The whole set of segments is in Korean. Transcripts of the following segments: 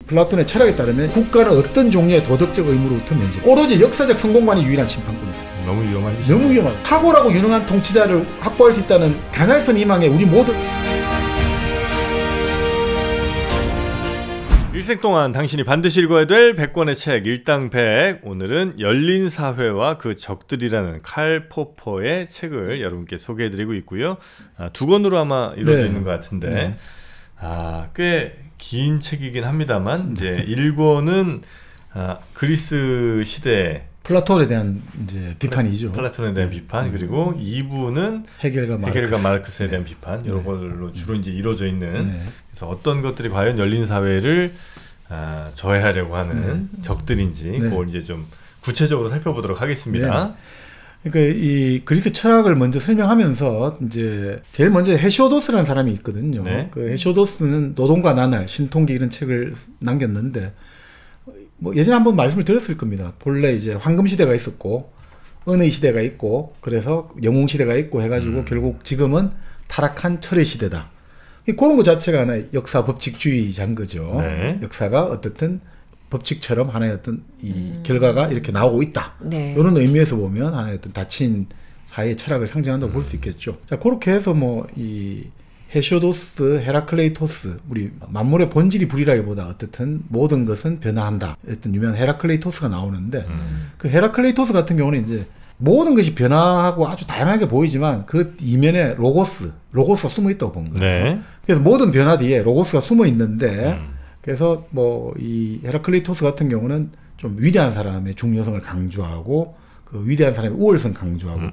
플라톤의 철학에 따르면 국가는 어떤 종류의 도덕적 의무로부터 면제. 오로지 역사적 성공만이 유일한 심판꾼이다. 너무 위험하지. 너무 위험하다. 탁월하고 유능한 통치자를 확보할 수 있다는 가냘픈 희망에 우리 모두 일생 동안 당신이 반드시 읽어야 될 100권의 책 일당 100. 오늘은 열린 사회와 그 적들이라는 칼 포퍼의 책을 여러분께 소개해드리고 있고요. 두 권으로 아마 이루어져 있는 것 같은데 꽤 긴 책이긴 합니다만 이제 1권은 그리스 시대 플라톤에 대한 이제 비판이죠. 플라톤에 대한 비판. 그리고 2부는 해겔과 마르크스에 대한 비판. 이런 걸로 주로 이제 이루어져 있는. 그래서 어떤 것들이 과연 열린 사회를 저해하려고 하는 적들인지 그걸 이제 좀 구체적으로 살펴보도록 하겠습니다. 그러니까 이 그리스 철학을 먼저 설명하면서 이제 제일 먼저 헤시오도스라는 사람이 있거든요. 그 헤시오도스는 노동과 나날, 신통기 이런 책을 남겼는데 뭐 예전에 한번 말씀을 드렸을 겁니다. 본래 이제 황금 시대가 있었고 은의 시대가 있고 그래서 영웅 시대가 있고 해가지고 결국 지금은 타락한 철의 시대다. 그런 것 자체가 하나의 역사 법칙주의자인 거죠. 역사가 어떻든 법칙처럼 하나의 어떤 이 결과가 이렇게 나오고 있다. 이런 의미에서 보면 하나의 어떤 닫힌 사회의 철학을 상징한다고 볼 수 있겠죠. 자, 그렇게 해서 뭐 이 헤시오도스, 헤라클레이토스, 우리 만물의 본질이 불이라기보다 어떻든 모든 것은 변화한다. 어떤 유명한 헤라클레이토스가 나오는데 그 헤라클레이토스 같은 경우는 이제 모든 것이 변화하고 아주 다양하게 보이지만 그 이면에 로고스가 숨어 있다고 본 거예요. 그래서 모든 변화 뒤에 로고스가 숨어 있는데 그래서 뭐 이 헤라클레이토스 같은 경우는 좀 위대한 사람의 중요성을 강조하고 그 위대한 사람의 우월성 강조하고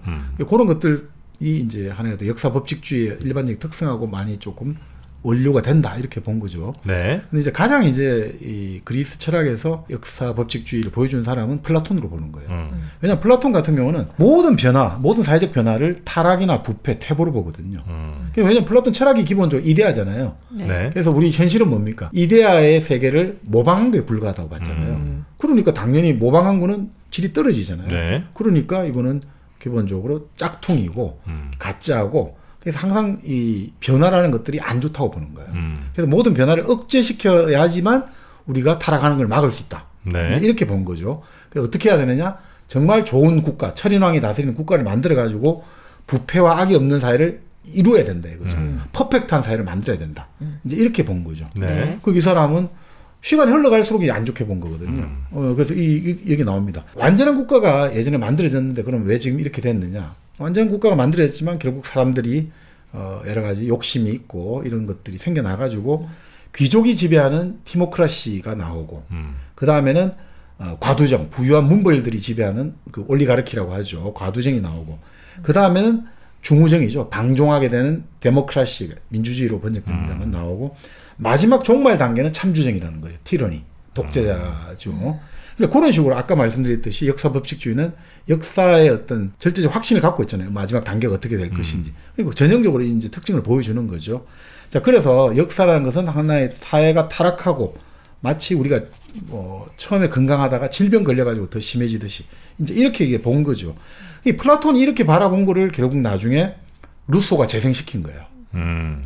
그런 것들이 이제 하나의 역사 법칙주의의 일반적인 특성하고 많이 조금 원료가 된다 이렇게 본 거죠. 근데 이제 가장 이제 이 그리스 철학에서 역사 법칙주의를 보여주는 사람은 플라톤으로 보는 거예요. 왜냐하면 플라톤 같은 경우는 모든 변화, 모든 사회적 변화를 타락이나 부패, 퇴보로 보거든요. 왜냐하면 플라톤 철학이 기본적으로 이데아잖아요. 그래서 우리 현실은 뭡니까? 이데아의 세계를 모방한 거에 불과하다고 봤잖아요. 그러니까 당연히 모방한 거는 질이 떨어지잖아요. 그러니까 이거는 기본적으로 짝퉁이고 가짜고 그래서 항상 이 변화라는 것들이 안 좋다고 보는 거예요. 그래서 모든 변화를 억제시켜야지만 우리가 타락하는 걸 막을 수 있다. 이제 이렇게 본 거죠. 그래서 어떻게 해야 되느냐? 정말 좋은 국가, 철인왕이 다스리는 국가를 만들어가지고 부패와 악이 없는 사회를 이루어야 된다 이거죠. 퍼펙트한 사회를 만들어야 된다. 이제 이렇게 본 거죠. 그 이 사람은 시간이 흘러갈수록 안 좋게 본 거거든요. 그래서 여기 나옵니다. 완전한 국가가 예전에 만들어졌는데 그럼 왜 지금 이렇게 됐느냐? 완전한 국가가 만들어졌지만 결국 사람들이 여러 가지 욕심이 있고 이런 것들이 생겨나가지고 귀족이 지배하는 티모크라시가 나오고 그 다음에는 과두정, 부유한 문벌들이 지배하는 그 올리가르키라고 하죠. 과두정이 나오고 그 다음에는 중우정이죠. 방종하게 되는 데모크라시, 민주주의로 번역됩니다만 나오고 마지막 종말 단계는 참주정이라는 거예요. 티러니, 독재자죠. 그러니까 그런 식으로 아까 말씀드렸듯이 역사 법칙주의는 역사의 어떤 절대적 확신을 갖고 있잖아요. 마지막 단계가 어떻게 될 것인지. 그리고 전형적으로 이제 특징을 보여주는 거죠. 자, 그래서 역사라는 것은 하나의 사회가 타락하고 마치 우리가 뭐 처음에 건강하다가 질병 걸려가지고 더 심해지듯이 이제 이렇게 본 거죠. 이 플라톤이 이렇게 바라본 거를 결국 나중에 루소가 재생시킨 거예요.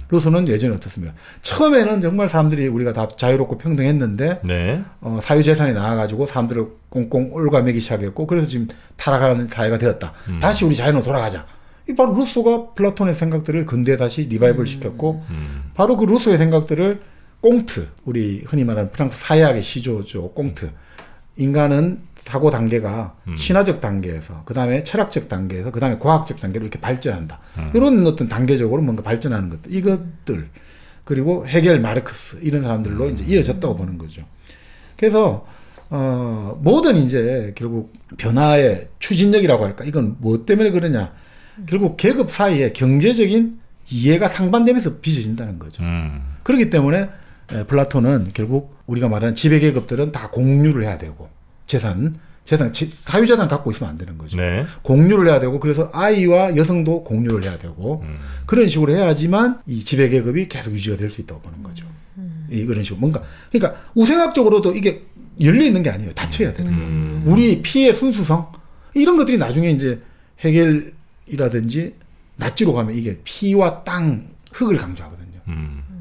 루소는 예전에 어떻습니까? 처음에는 정말 사람들이 우리가 다 자유롭고 평등했는데 사유재산이 나와가지고 사람들을 꽁꽁 올가매기 시작했고 그래서 지금 타락하는 사회가 되었다. 다시 우리 자연으로 돌아가자. 바로 루소가 플라톤의 생각들을 근대에 다시 리바이벌 시켰고 바로 그 루소의 생각들을 꽁트, 우리 흔히 말하는 프랑스 사회학의 시조죠. 꽁트. 인간은 사고 단계가 신화적 단계에서 그 다음에 철학적 단계에서 그 다음에 과학적 단계로 이렇게 발전한다. 이런 어떤 단계적으로 뭔가 발전하는 것들, 이것들 그리고 해겔, 마르크스 이런 사람들로 이제 이어졌다고 보는 거죠. 그래서 모든 이제 결국 변화의 추진력이라고 할까? 이건 뭐 때문에 그러냐? 결국 계급 사이에 경제적인 이해가 상반되면서 빚어진다는 거죠. 그렇기 때문에 플라톤은 결국 우리가 말하는 지배계급들은 다 공유를 해야 되고 사유재산 갖고 있으면 안 되는 거죠. 공유를 해야 되고 그래서 아이와 여성도 공유를 해야 되고 그런 식으로 해야지만 이 지배계급이 계속 유지가 될 수 있다고 보는 거죠. 이런 식으로 뭔가 그러니까 우생학적으로도 이게 열려 있는 게 아니에요. 닫혀야 되는 거예요. 우리 피의 순수성 이런 것들이 나중에 이제 해겔이라든지 나치로 가면 이게 피와 땅, 흙을 강조하거든요.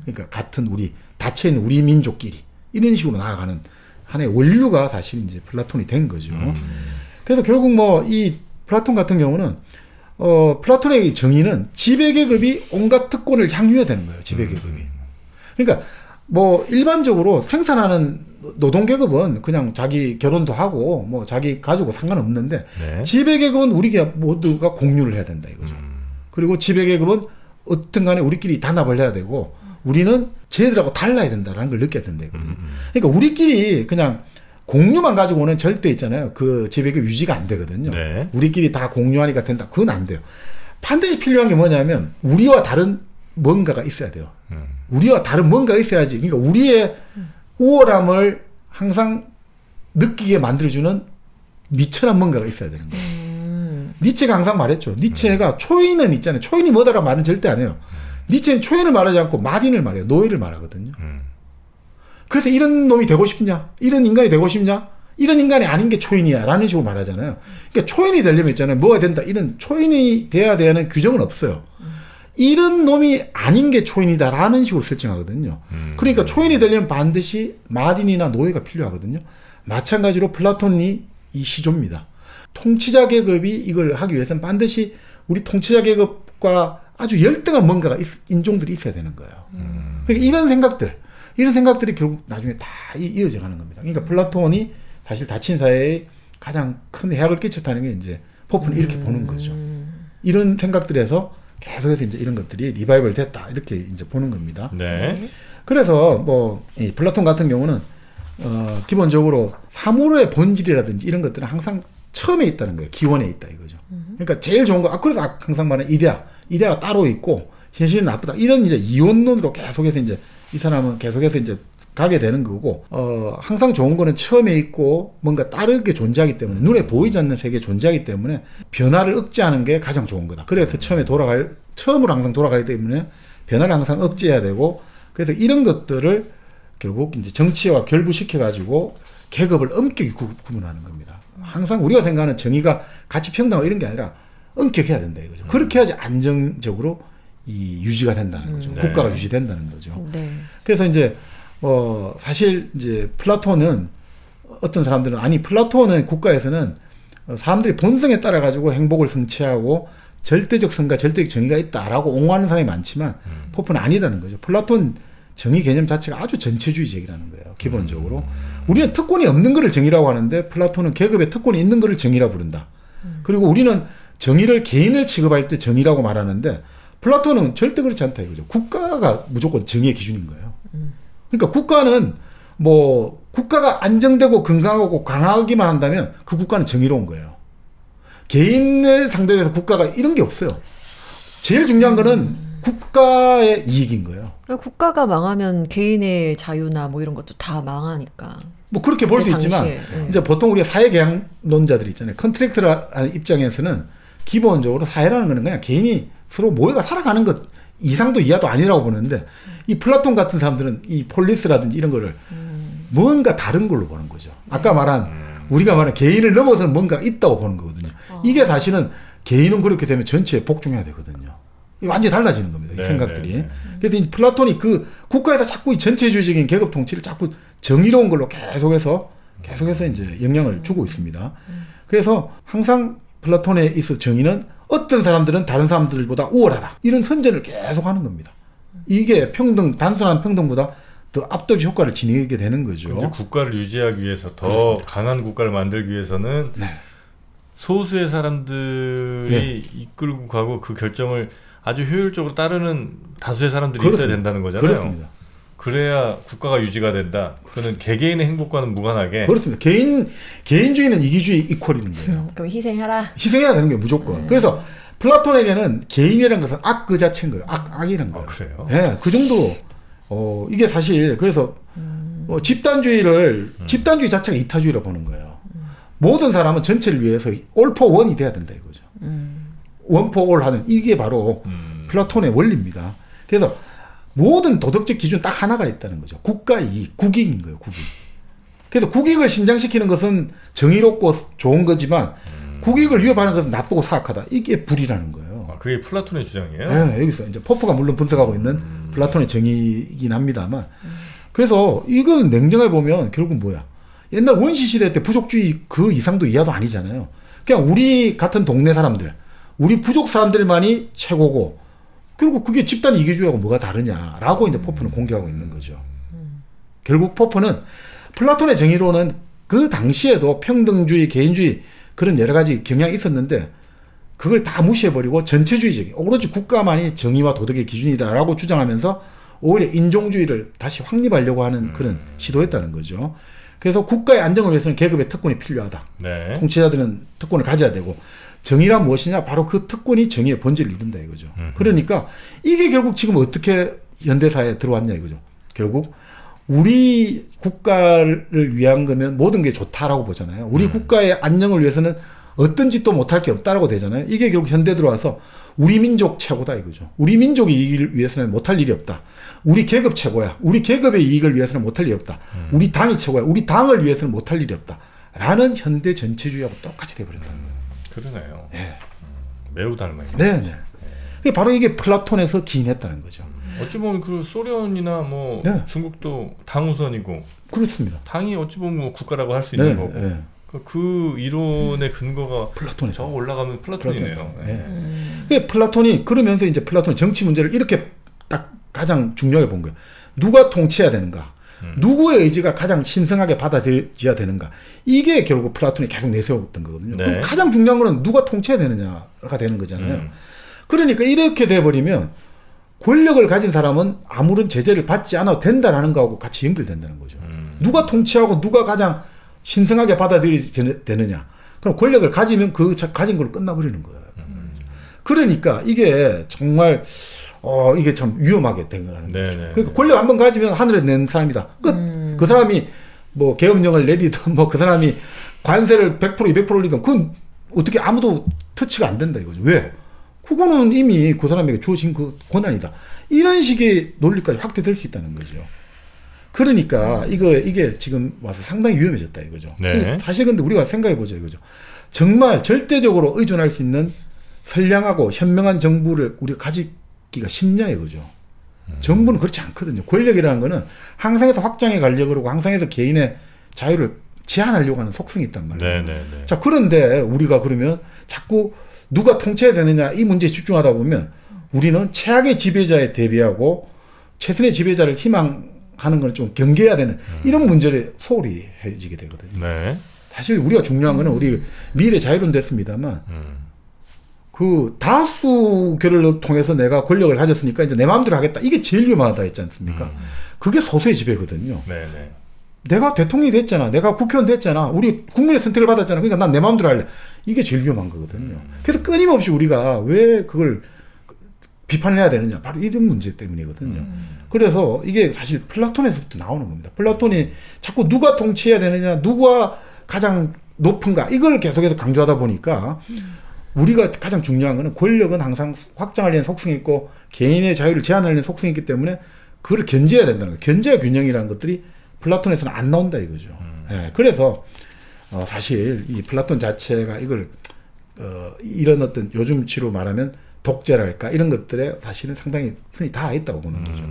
그러니까 같은 우리 닫혀있는 우리 민족끼리 이런 식으로 나아가는 하나의 원류가 사실 이제 플라톤이 된 거죠. 그래서 결국 뭐 이 플라톤 같은 경우는 플라톤의 정의는 지배계급이 온갖 특권을 향유해야 되는 거예요. 지배계급이. 그러니까 뭐 일반적으로 생산하는 노동계급은 그냥 자기 결혼도 하고 뭐 자기 가지고 상관없는데 네. 지배계급은 우리가 모두가 공유를 해야 된다 이거죠. 그리고 지배계급은 어떤 간에 우리끼리 단합을 해야 되고 우리는 쟤들하고 달라야 된다라는 걸 느껴야 된다 이거든요. 그러니까 우리끼리 그냥 공유만 가지고는 절대 있잖아요. 그 지배계급 유지가 안 되거든요. 네. 우리끼리 다 공유하니까 된다. 그건 안 돼요. 반드시 필요한 게 뭐냐면 우리와 다른 뭔가가 있어야 돼요. 우리와 다른 뭔가가 있어야지. 그러니까 우리의 우월함을 항상 느끼게 만들어주는 미천한 뭔가가 있어야 되는 거예요. 니체가 항상 말했죠. 니체가 초인은 있잖아요. 초인이 뭐다라 말은 절대 안 해요. 니체는 초인을 말하지 않고 마딘을 말해요. 노예를 말하거든요. 그래서 이런 놈이 되고 싶냐? 이런 인간이 되고 싶냐? 이런 인간이 아닌 게 초인이야. 라는 식으로 말하잖아요. 그러니까 초인이 되려면 있잖아요. 뭐가 된다. 이런 초인이 돼야 되는 규정은 없어요. 이런 놈이 아닌 게 초인이다. 라는 식으로 설정하거든요. 그러니까 초인이 되려면 반드시 마딘이나 노예가 필요하거든요. 마찬가지로 플라톤이 이 시조입니다. 통치자 계급이 이걸 하기 위해서는 반드시 우리 통치자 계급과 아주 열등한 뭔가가 인종들이 있어야 되는 거예요. 그러니까 이런 생각들이 결국 나중에 다 이어져 가는 겁니다. 그러니까 플라톤이 사실 닫힌 사회에 가장 큰 해악을 끼쳤다는 게 이제 포프는 이렇게 보는 거죠. 이런 생각들에서 계속해서 이제 이런 것들이 리바이벌 됐다 이렇게 이제 보는 겁니다. 네. 그래서 뭐 이 플라톤 같은 경우는 기본적으로 사물의 본질이라든지 이런 것들은 항상 처음에 있다는 거예요. 기원에 있다 이거죠. 그러니까 제일 좋은 거, 그래서 항상 말하는 이데아가 따로 있고 현실은 나쁘다. 이런 이제 이원론으로 계속해서 이제 이 사람은 계속해서 이제 가게 되는 거고, 항상 좋은 거는 처음에 있고 뭔가 다르게 존재하기 때문에 눈에 보이지 않는 세계에 존재하기 때문에 변화를 억제하는 게 가장 좋은 거다. 그래서 처음으로 항상 돌아가기 때문에 변화를 항상 억제해야 되고, 그래서 이런 것들을 결국 이제 정치와 결부시켜가지고 계급을 엄격히 구분하는 겁니다. 항상 우리가 생각하는 정의가 가치 평등하고 이런 게 아니라 엄격해야 된다 이거죠. 그렇게 해야지 안정적으로 이 유지가 된다는 거죠. 네. 국가가 유지된다는 거죠. 네. 그래서 이제 사실 이제 플라톤은 어떤 사람들은 플라톤은 국가에서는 사람들이 본성에 따라 가지고 행복을 성취하고 절대적 성과, 절대적 정의가 있다라고 옹호하는 사람이 많지만 포프는 아니라는 거죠. 플라톤 정의 개념 자체가 아주 전체주의적이라는 거예요. 기본적으로. 우리는 특권이 없는 거를 정의라고 하는데 플라톤은 계급에 특권이 있는 거를 정의라고 부른다. 그리고 우리는 정의를 개인을 취급할 때 정의라고 말하는데 플라톤은 절대 그렇지 않다 이거죠. 국가가 무조건 정의의 기준인 거예요. 그러니까 국가는 국가가 안정되고 건강하고 강하기만 한다면 그 국가는 정의로운 거예요. 개인을 상대로 해서 국가가 이런 게 없어요. 제일 중요한 거는 국가의 이익인 거예요. 그러니까 국가가 망하면 개인의 자유나 뭐 이런 것도 다 망하니까. 뭐 그렇게 볼 수 있지만 이제 보통 우리가 사회계약론자들이 있잖아요. 컨트랙트라는 입장에서는 기본적으로 사회라는 거는 그냥 개인이 서로 모여가 살아가는 것 이상도 이하도 아니라고 보는데 이 플라톤 같은 사람들은 이 폴리스라든지 이런 거를 뭔가 다른 걸로 보는 거죠. 아까 우리가 말한 개인을 넘어서는 뭔가 있다고 보는 거거든요. 이게 사실은 개인은 그렇게 되면 전체에 복종해야 되거든요. 완전히 달라지는 겁니다. 이 생각들이. 그래서 이 플라톤이 그 국가에서 자꾸 이 전체주의적인 계급 통치를 자꾸 정의로운 걸로 계속해서 이제 영향을 주고 있습니다. 그래서 항상 플라톤에 있어 정의는 어떤 사람들은 다른 사람들보다 우월하다. 이런 선전을 계속 하는 겁니다. 이게 단순한 평등보다 더 압도적 효과를 지니게 되는 거죠. 국가를 유지하기 위해서 더 그렇습니다. 강한 국가를 만들기 위해서는 네. 소수의 사람들이 이끌고 가고 그 결정을 아주 효율적으로 따르는 다수의 사람들이 그렇습니다. 있어야 된다는 거잖아요. 그렇습니다. 그래야 국가가 유지가 된다. 그거는 개개인의 행복과는 무관하게. 그렇습니다. 개인주의는 이기주의 이퀄인 거예요. 그럼 희생해야 되는 게 무조건. 그래서 플라톤에게는 개인이라는 것은 악 그 자체인 거예요. 악이라는 거예요. 그래요? 네, 그 정도. 이게 사실 그래서 집단주의 자체가 이타주의라고 보는 거예요. 모든 사람은 전체를 위해서 all for one이 돼야 된다 이거죠. one for all 하는 이게 바로 플라톤의 원리입니다. 그래서 모든 도덕적 기준 딱 하나가 있다는 거죠. 국가의 이익, 국익인 거예요. 국익. 그래서 국익을 신장시키는 것은 정의롭고 좋은 거지만 국익을 위협하는 것은 나쁘고 사악하다. 이게 불이라는 거예요. 그게 플라톤의 주장이에요? 네, 여기서 이제 포프가 물론 분석하고 있는 플라톤의 정의이긴 합니다만 그래서 이건 냉정해 보면 결국 뭐야? 옛날 원시 시대 때 부족주의 그 이상도 이하도 아니잖아요. 그냥 우리 같은 동네 사람들, 우리 부족 사람들만이 최고고 결국 그게 집단 이기주의하고 뭐가 다르냐라고 이제 포프는 공개하고 있는 거죠. 결국 포프는 플라톤의 정의로는 그 당시에도 평등주의, 개인주의 그런 여러 가지 경향이 있었는데 그걸 다 무시해버리고 전체주의적인 오로지 국가만이 정의와 도덕의 기준이다라고 주장하면서 오히려 인종주의를 다시 확립하려고 하는 그런 시도였다는 거죠. 그래서 국가의 안정을 위해서는 계급의 특권이 필요하다. 네. 통치자들은 특권을 가져야 되고 정의란 무엇이냐? 바로 그 특권이 정의의 본질을 이룬다 이거죠. 그러니까 이게 결국 지금 어떻게 현대사에 들어왔냐 이거죠. 결국 우리 국가를 위한 거면 모든 게 좋다라고 보잖아요. 우리 국가의 안정을 위해서는 어떤 짓도 못할 게 없다라고 되잖아요. 이게 결국 현대 들어와서 우리 민족 최고다 이거죠. 우리 민족의 이익을 위해서는 못할 일이 없다. 우리 계급 최고야. 우리 계급의 이익을 위해서는 못할 일이 없다. 우리 당이 최고야. 우리 당을 위해서는 못할 일이 없다. 라는 현대 전체주의하고 똑같이 돼버린다는 거예요. 그러네요. 네. 매우 닮아요. 네네. 네. 바로 이게 플라톤에서 기인했다는 거죠. 어찌 보면 그 소련이나 뭐 네. 중국도 당 우선이고 그렇습니다. 당이 어찌 보면 뭐 국가라고 할 수 있는 네, 거고 네. 그 이론의 근거가 플라톤이죠. 저 올라가면 플라톤이네요. 네. 플라톤이 그러면서 이제 플라톤이 정치 문제를 이렇게 딱 가장 중요하게 본 거예요. 누가 통치해야 되는가? 누구의 의지가 가장 신성하게 받아들여야 되는가? 이게 결국 플라톤이 계속 내세웠던 거거든요. 네. 그럼 가장 중요한 거는 누가 통치해야 되느냐가 되는 거잖아요. 그러니까 이렇게 돼버리면 권력을 가진 사람은 아무런 제재를 받지 않아도 된다라는 거하고 같이 연결된다는 거죠. 누가 통치하고 누가 가장 신성하게 받아들여야 되느냐. 그럼 권력을 가지면 그 가진 걸 끝나버리는 거예요. 그러니까 이게 정말 이게 참 위험하게 된 거라는 거죠. 그러니까 권력 한번 가지면 하늘에 낸 사람이다. 끝. 그 사람이 뭐 계엄령을 내리든 뭐 그 사람이 관세를 100% 200% 올리든 그건 어떻게 아무도 터치가 안 된다 이거죠. 왜? 그거는 이미 그 사람에게 주어진 그 권한이다. 이런 식의 논리까지 확대될 수 있다는 거죠. 그러니까 이게 지금 와서 상당히 위험해졌다 이거죠. 네. 사실 근데 우리가 생각해 보죠 이거죠. 정말 절대적으로 의존할 수 있는 선량하고 현명한 정부를 우리가 가지기가 쉽냐 이거죠. 정부는 그렇지 않거든요. 권력이라는 거는 항상해서 확장해 가려고 그러고 항상해서 개인의 자유를 제한하려고 하는 속성이 있단 말이에요. 네네네. 자, 그런데 우리가 그러면 자꾸 누가 통치해야 되느냐 이 문제에 집중하다 보면 우리는 최악의 지배자에 대비하고 최선의 지배자를 희망하는 걸 좀 경계해야 되는 이런 문제를 소홀히 해지게 되거든요. 네. 사실 우리가 중요한 거는 우리 미래 자유론 됐습니다만 그 다수 결을 통해서 내가 권력을 가졌으니까 이제 내 마음대로 하겠다. 이게 제일 위험하다 했지 않습니까? 그게 소수의 지배거든요. 네네. 내가 대통령이 됐잖아. 내가 국회의원 됐잖아. 우리 국민의 선택을 받았잖아. 그러니까 난 내 마음대로 할래. 이게 제일 위험한 거거든요. 그래서 끊임없이 우리가 왜 그걸 비판을 해야 되느냐. 바로 이런 문제 때문이거든요. 그래서 이게 사실 플라톤에서부터 나오는 겁니다. 플라톤이 자꾸 누가 통치해야 되느냐, 누가 가장 높은가 이걸 계속해서 강조하다 보니까 우리가 가장 중요한 거는 권력은 항상 확장하려는 속성이 있고 개인의 자유를 제한하려는 속성이 있기 때문에 그걸 견제해야 된다는 거예요. 견제와 균형이라는 것들이 플라톤에서는 안 나온다 이거죠. 네, 그래서 사실 이 플라톤 자체가 이걸 이런 어떤 요즘치로 말하면 독재랄까 이런 것들에 사실은 상당히 선이 다 있다고 보는 거죠.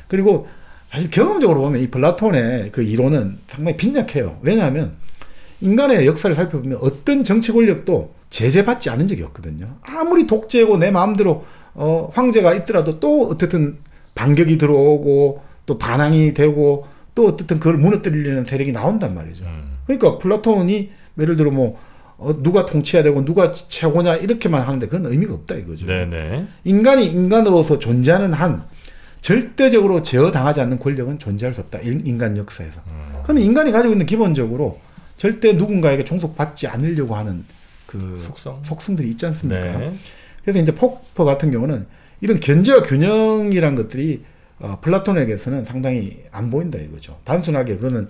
그리고 사실 경험적으로 보면 이 플라톤의 그 이론은 상당히 빈약해요. 왜냐하면 인간의 역사를 살펴보면 어떤 정치 권력도 제재받지 않은 적이 없거든요. 아무리 독재고 내 마음대로 황제가 있더라도 또 어쨌든 반격이 들어오고 또 반항이 되고 또 어쨌든 그걸 무너뜨리려는 세력이 나온단 말이죠. 그러니까 플라톤이 예를 들어 뭐 누가 통치해야 되고 누가 최고냐 이렇게만 하는데 그건 의미가 없다 이거죠. 네네. 인간이 인간으로서 존재하는 한 절대적으로 제어당하지 않는 권력은 존재할 수 없다. 인간 역사에서. 그런데 인간이 가지고 있는 기본적으로 절대 누군가에게 종속받지 않으려고 하는 그 속성들이 있지 않습니까? 네. 그래서 이제 포퍼 같은 경우는 이런 견제와 균형이란 것들이 플라톤에게서는 상당히 안 보인다 이거죠. 단순하게 그거는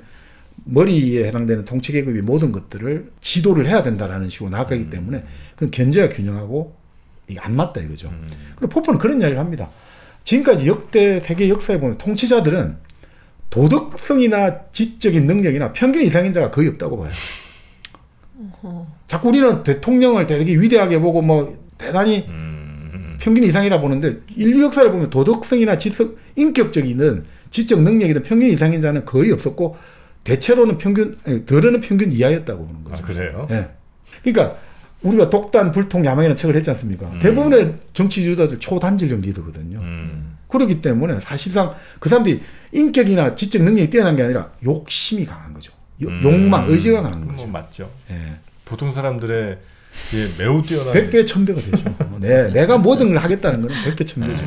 머리에 해당되는 통치 계급이 모든 것들을 지도를 해야 된다라는 식으로 나아가기 때문에 그건 견제와 균형하고 이게 안 맞다 이거죠. 그리고 포퍼는 그런 이야기를 합니다. 지금까지 역대 세계 역사에 보면 통치자들은 도덕성이나 지적인 능력이나 평균 이상인 자가 거의 없다고 봐요. 자꾸 우리는 대통령을 되게 위대하게 보고 뭐 대단히 평균 이상이라 보는데 인류 역사를 보면 도덕성이나 지적, 인격적이든 지적 능력이든 평균 이상인 자는 거의 없었고 대체로는 덜어는 평균 이하였다고 보는 거죠. 아, 그래요? 예. 그러니까 우리가 독단, 불통, 야망이라는 책을 했지 않습니까? 대부분의 정치 지도자들 초단질력 리더거든요. 그렇기 때문에 사실상 그 사람들이 인격이나 지적 능력이 뛰어난 게 아니라 욕심이 강한 거죠. 욕망, 의지가 강한 거죠. 맞죠. 예. 보통 사람들의 매우 뛰어난 100배, 1000배가 되죠. 내가 모든 걸 하겠다는 거는 100배, 1000배죠.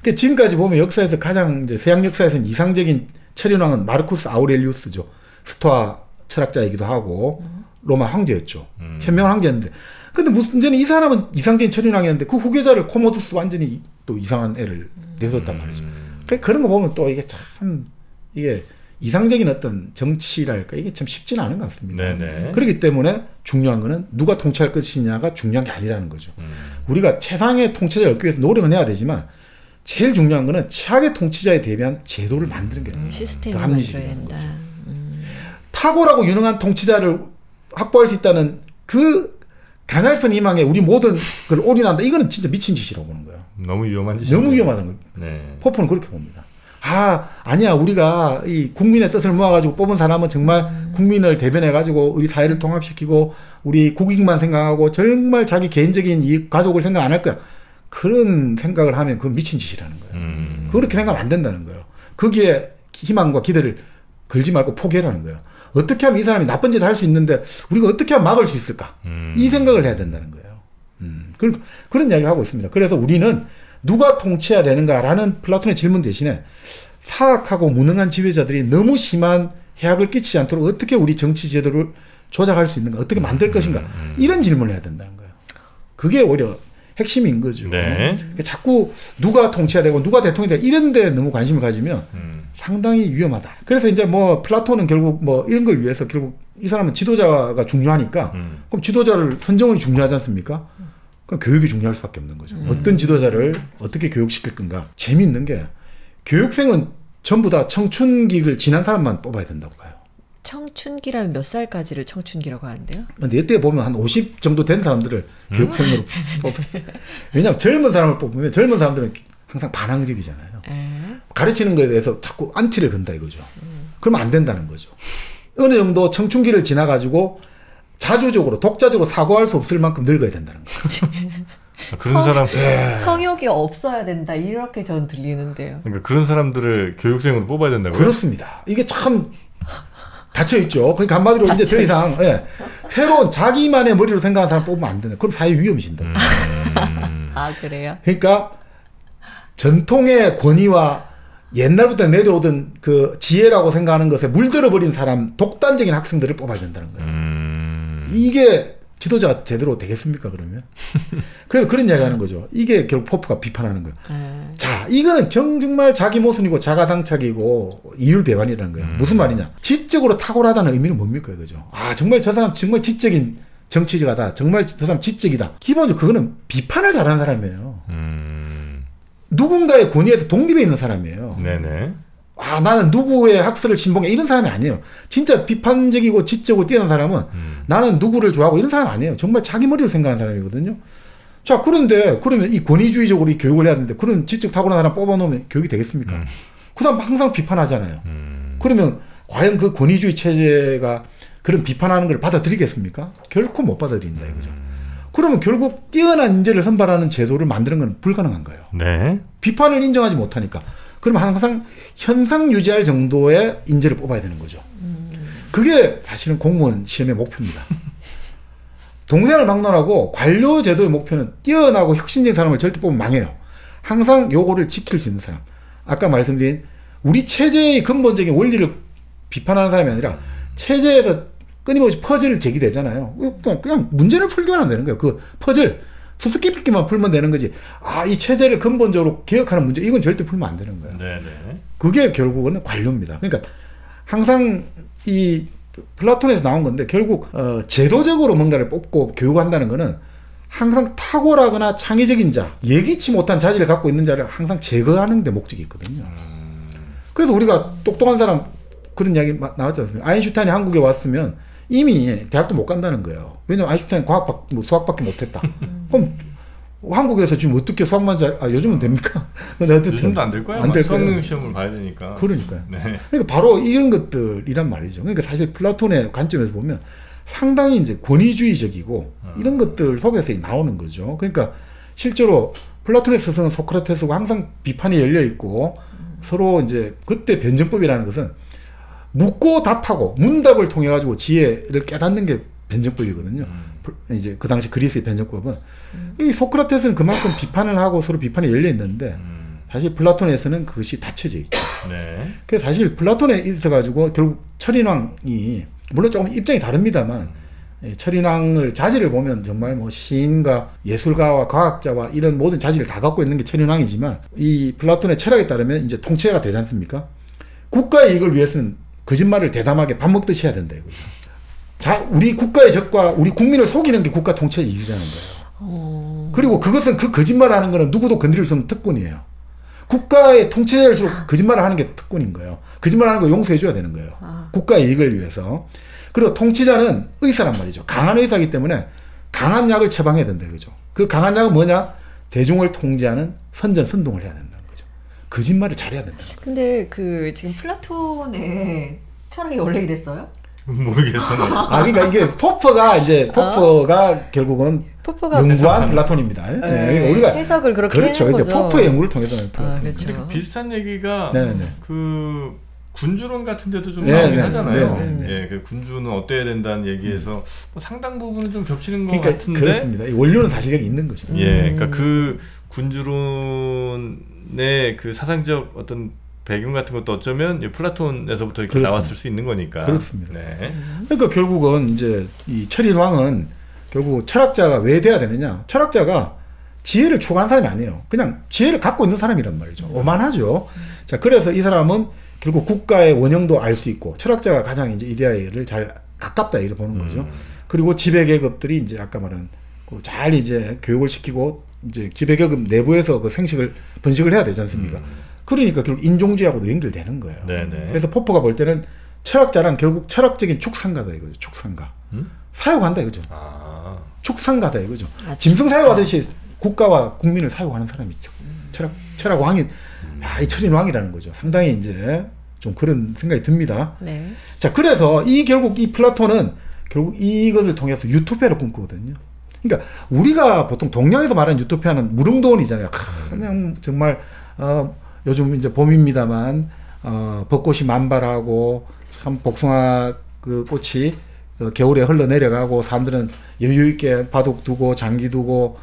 그러니까 지금까지 보면 역사에서 가장 이제 서양 역사에서는 이상적인 철인왕은 마르쿠스 아우렐리우스죠. 스토아 철학자이기도 하고 로마 황제였죠. 현명한 황제였는데. 근데 문제는 이 사람은 이상적인 철인왕이었는데 그 후계자를 코모두스 완전히 또 이상한 애를 내줬단 말이죠. 그러니까 그런 거 보면 또 이게 이상적인 어떤 정치랄까 이게 참 쉽지는 않은 것 같습니다. 네네. 그렇기 때문에 중요한 거는 누가 통치할 것이냐가 중요한 게 아니라는 거죠. 우리가 최상의 통치자를 얻기 위해서 노력은 해야 되지만 제일 중요한 거는 최악의 통치자에 대비한 제도를 만드는 게 시스템을 만들어야 된다. 탁월하고 유능한 통치자를 확보할 수 있다는 그 가냘픈 희망에 우리 모든 걸 올인한다. 이거는 진짜 미친 짓이라고 보는 거예요. 너무 위험한 짓이죠. 너무 위험하다는 거예요. 네. 포포는 그렇게 봅니다. 아니야. 우리가 이 국민의 뜻을 모아가지고 뽑은 사람은 정말 국민을 대변해가지고 우리 사회를 통합시키고 우리 국익만 생각하고 정말 자기 개인적인 이익, 가족을 생각 안 할 거야. 그런 생각을 하면 그건 미친 짓이라는 거예요. 그렇게 생각하면 안 된다는 거예요. 거기에 희망과 기대를 걸지 말고 포기하라는 거예요. 어떻게 하면 이 사람이 나쁜 짓을 할 수 있는데 우리가 어떻게 하면 막을 수 있을까? 이 생각을 해야 된다는 거예요. 그런 이야기를 하고 있습니다. 그래서 우리는 누가 통치해야 되는가라는 플라톤의 질문 대신에 사악하고 무능한 지배자들이 너무 심한 해악을 끼치지 않도록 어떻게 우리 정치 제도를 조작할 수 있는가, 어떻게 만들 것인가, 이런 질문을 해야 된다는 거예요. 그게 오히려 핵심인 거죠. 네. 자꾸 누가 통치해야 되고 누가 대통령이 되고 이런 데 너무 관심을 가지면 상당히 위험하다. 그래서 이제 뭐 플라톤은 결국 뭐 이런 걸 위해서 결국 이 사람은 지도자가 중요하니까 그럼 지도자를 선정이 중요하지 않습니까? 그럼 교육이 중요할 수밖에 없는 거죠. 어떤 지도자를 어떻게 교육시킬 건가. 재미있는 게 교육생은 전부 다 청춘기를 지난 사람만 뽑아야 된다고 봐요. 청춘기라면 몇 살까지를 청춘기라고 하는데요? 근데 이때 보면 한 50 정도 된 사람들을 교육생으로 뽑아요. 왜냐하면 젊은 사람을 뽑으면 젊은 사람들은 항상 반항적이잖아요. 가르치는 거에 대해서 자꾸 안티를 건다 이거죠. 그러면 안 된다는 거죠. 어느 정도 청춘기를 지나가지고 자주적으로 독자적으로 사고할 수 없을 만큼 늙어야 된다는 거죠. 그런 사람 성욕이 없어야 된다 이렇게 전 들리는데요. 그러니까 그런 사람들을 교육생으로 뽑아야 된다고요? 그렇습니다. 이게 참 닫혀 있죠. 그러니까 한마디로 이제 더 이상 새로운 자기만의 머리로 생각하는 사람 뽑으면 안 되네. 그럼 사회 위험이신다. 아 그래요? 그러니까 전통의 권위와 옛날부터 내려오던 그 지혜라고 생각하는 것에 물들어 버린 사람, 독단적인 학생들을 뽑아야 된다는 거예요. 이게 지도자가 제대로 되겠습니까, 그러면? 그래서 그런 이야기 하는 거죠. 이게 결국 포프가 비판하는 거예요. 자, 이거는 정말 자기 모순이고 자가당착이고 이율배반이라는 거예요. 무슨 말이냐? 지적으로 탁월하다는 의미는 뭡니까, 이거죠? 정말 저 사람 정말 지적인 정치자다. 정말 저 사람 지적이다. 기본적으로 그거는 비판을 잘하는 사람이에요. 누군가의 권위에서 독립해 있는 사람이에요. 네네. 나는 누구의 학설을 신봉해 이런 사람이 아니에요. 진짜 비판적이고 지적으로 뛰어난 사람은 나는 누구를 좋아하고 이런 사람 아니에요. 정말 자기 머리로 생각하는 사람이거든요. 자, 그런데 그러면 이 권위주의적으로 이 교육을 해야 되는데 그런 지적 탁월한 사람 뽑아놓으면 교육이 되겠습니까? 그 사람 항상 비판하잖아요. 그러면 과연 그 권위주의 체제가 그런 비판하는 걸 받아들이겠습니까? 결코 못 받아들인다 이거죠. 그러면 결국 뛰어난 인재를 선발하는 제도를 만드는 건 불가능한 거예요. 네. 비판을 인정하지 못하니까. 그러면 항상 현상 유지할 정도의 인재를 뽑아야 되는 거죠. 그게 사실은 공무원 시험의 목표입니다. 동생을 막론하고 관료 제도의 목표는 뛰어나고 혁신적인 사람을 절대 뽑으면 망해요. 항상 요거를 지킬 수 있는 사람. 아까 말씀드린 우리 체제의 근본적인 원리를 비판하는 사람이 아니라 체제에서 끊임없이 퍼즐을 제기되잖아요. 그냥 문제를 풀기만 하면 되는 거예요. 그 퍼즐 수수께끼만 풀면 되는 거지. 이 체제를 근본적으로 개혁하는 문제 이건 절대 풀면 안 되는 거예요. 네네. 그게 결국은 관료입니다. 그러니까 항상 이 플라톤에서 나온 건데 결국 제도적으로 뭔가를 뽑고 교육한다는 거는 항상 탁월하거나 창의적인 자, 예기치 못한 자질을 갖고 있는 자를 항상 제거하는 데 목적이 있거든요. 그래서 우리가 똑똑한 사람 그런 이야기 나왔지 않습니까? 아인슈타인이 한국에 왔으면 이미 대학도 못 간다는 거예요. 왜냐면 아인슈타인 수학밖에 못했다. 그럼 한국에서 지금 어떻게 수학만 요즘은 됩니까? 근데 어쨌든 요즘도 안 될 거예요. 안 될 수능 시험을 봐야 되니까. 그러니까요. 네. 그러니까 바로 이런 것들이란 말이죠. 그러니까 사실 플라톤의 관점에서 보면 상당히 이제 권위주의적이고 이런 것들 속에서 나오는 거죠. 그러니까 실제로 플라톤의 스승은 소크라테스고 항상 비판이 열려 있고 서로 이제 그때 변증법이라는 것은 묻고 답하고 문답을 통해 가지고 지혜를 깨닫는 게 변증법이거든요. 이제 그 당시 그리스의 변증법은 이 소크라테스는 그만큼 비판을 하고 서로 비판이 열려 있는데 사실 플라톤에서는 그것이 닫혀져 있죠. 네. 그래서 사실 플라톤에 있어 가지고 결국 철인왕이 물론 조금 입장이 다릅니다만 철인왕을 자질을 보면 정말 뭐 시인과 예술가와 과학자와 이런 모든 자질을 다 갖고 있는 게 철인왕이지만 이 플라톤의 철학에 따르면 이제 통치가 되지 않습니까? 국가의 이익을 위해서는 거짓말을 대담하게 밥 먹듯이 해야 된다 이거죠. 자, 우리 국가의 적과 우리 국민을 속이는 게 국가 통치의 이익이라는 거예요. 그리고 그것은 그 거짓말하는 거는 누구도 건드릴 수 없는 특권이에요. 국가의 통치자일수록 거짓말을 하는 게 특권인 거예요. 거짓말하는 거 용서해줘야 되는 거예요. 국가의 이익을 위해서. 그리고 통치자는 의사란 말이죠. 강한 의사이기 때문에 강한 약을 처방해야 된다 이거죠. 그 강한 약은 뭐냐? 대중을 통제하는 선전선동을 해야 된다는 거죠. 거짓말을 잘해야 된다. 근데 그 지금 플라톤의 철학이 원래 이랬어요? 모르겠어요. 그러니까 이게 포퍼가 결국은 연구한 플라톤입니다. 네. 그러니까 우리가 해석을 그렇게 그렇죠. 해낸 이제 거죠. 포퍼의 연구를 통해서 플라톤. 그렇죠. 비슷한 얘기가 네네. 그 군주론 같은 데도 좀 네네. 나오긴 하잖아요. 네네. 예, 그 군주는 어때야 된다는 얘기에서 뭐 상당 부분은 좀 겹치는 것 그러니까 같은데. 그렇습니다. 이 원료는 사실이 있는 거죠. 예, 그러니까 그 군주론의 그 사상적 어떤 배경 같은 것도 어쩌면 플라톤에서부터 이렇게 그렇습니다. 나왔을 수 있는 거니까. 그렇습니다. 네. 그러니까 결국은 이제 이 철인왕은 결국 철학자가 왜 돼야 되느냐? 철학자가 지혜를 추구한 사람이 아니에요. 그냥 지혜를 갖고 있는 사람이란 말이죠. 오만하죠. 자, 그래서 이 사람은 결국 국가의 원형도 알 수 있고 철학자가 가장 이제 이데아를 잘 가깝다 이렇게 보는 거죠. 그리고 지배계급들이 이제 아까 말한 잘 이제 교육을 시키고 이제 지배계급 내부에서 그 번식을 해야 되지 않습니까? 그러니까 결국 인종주의하고도 연결되는 거예요. 네네. 그래서 포퍼가 볼 때는 철학자란 결국 철학적인 축산가다 이거죠. 축산가. 사육한다 이거죠. 축산가다 이거죠. 짐승 사육하듯이 국가와 국민을 사육하는 사람이 있죠. 철학 왕이 이 철인왕이라는 거죠. 상당히 이제 좀 그런 생각이 듭니다. 네. 자, 그래서 결국 이 플라톤은 결국 이것을 통해서 유토피아를 꿈꾸거든요. 그러니까 우리가 보통 동양에서 말하는 유토피아는 무릉도원이잖아요. 그냥 정말 요즘 이제 봄입니다만 벚꽃이 만발하고 참 복숭아 그 꽃이 겨울에 흘러내려가고 사람들은 여유 있게 바둑 두고 장기 두고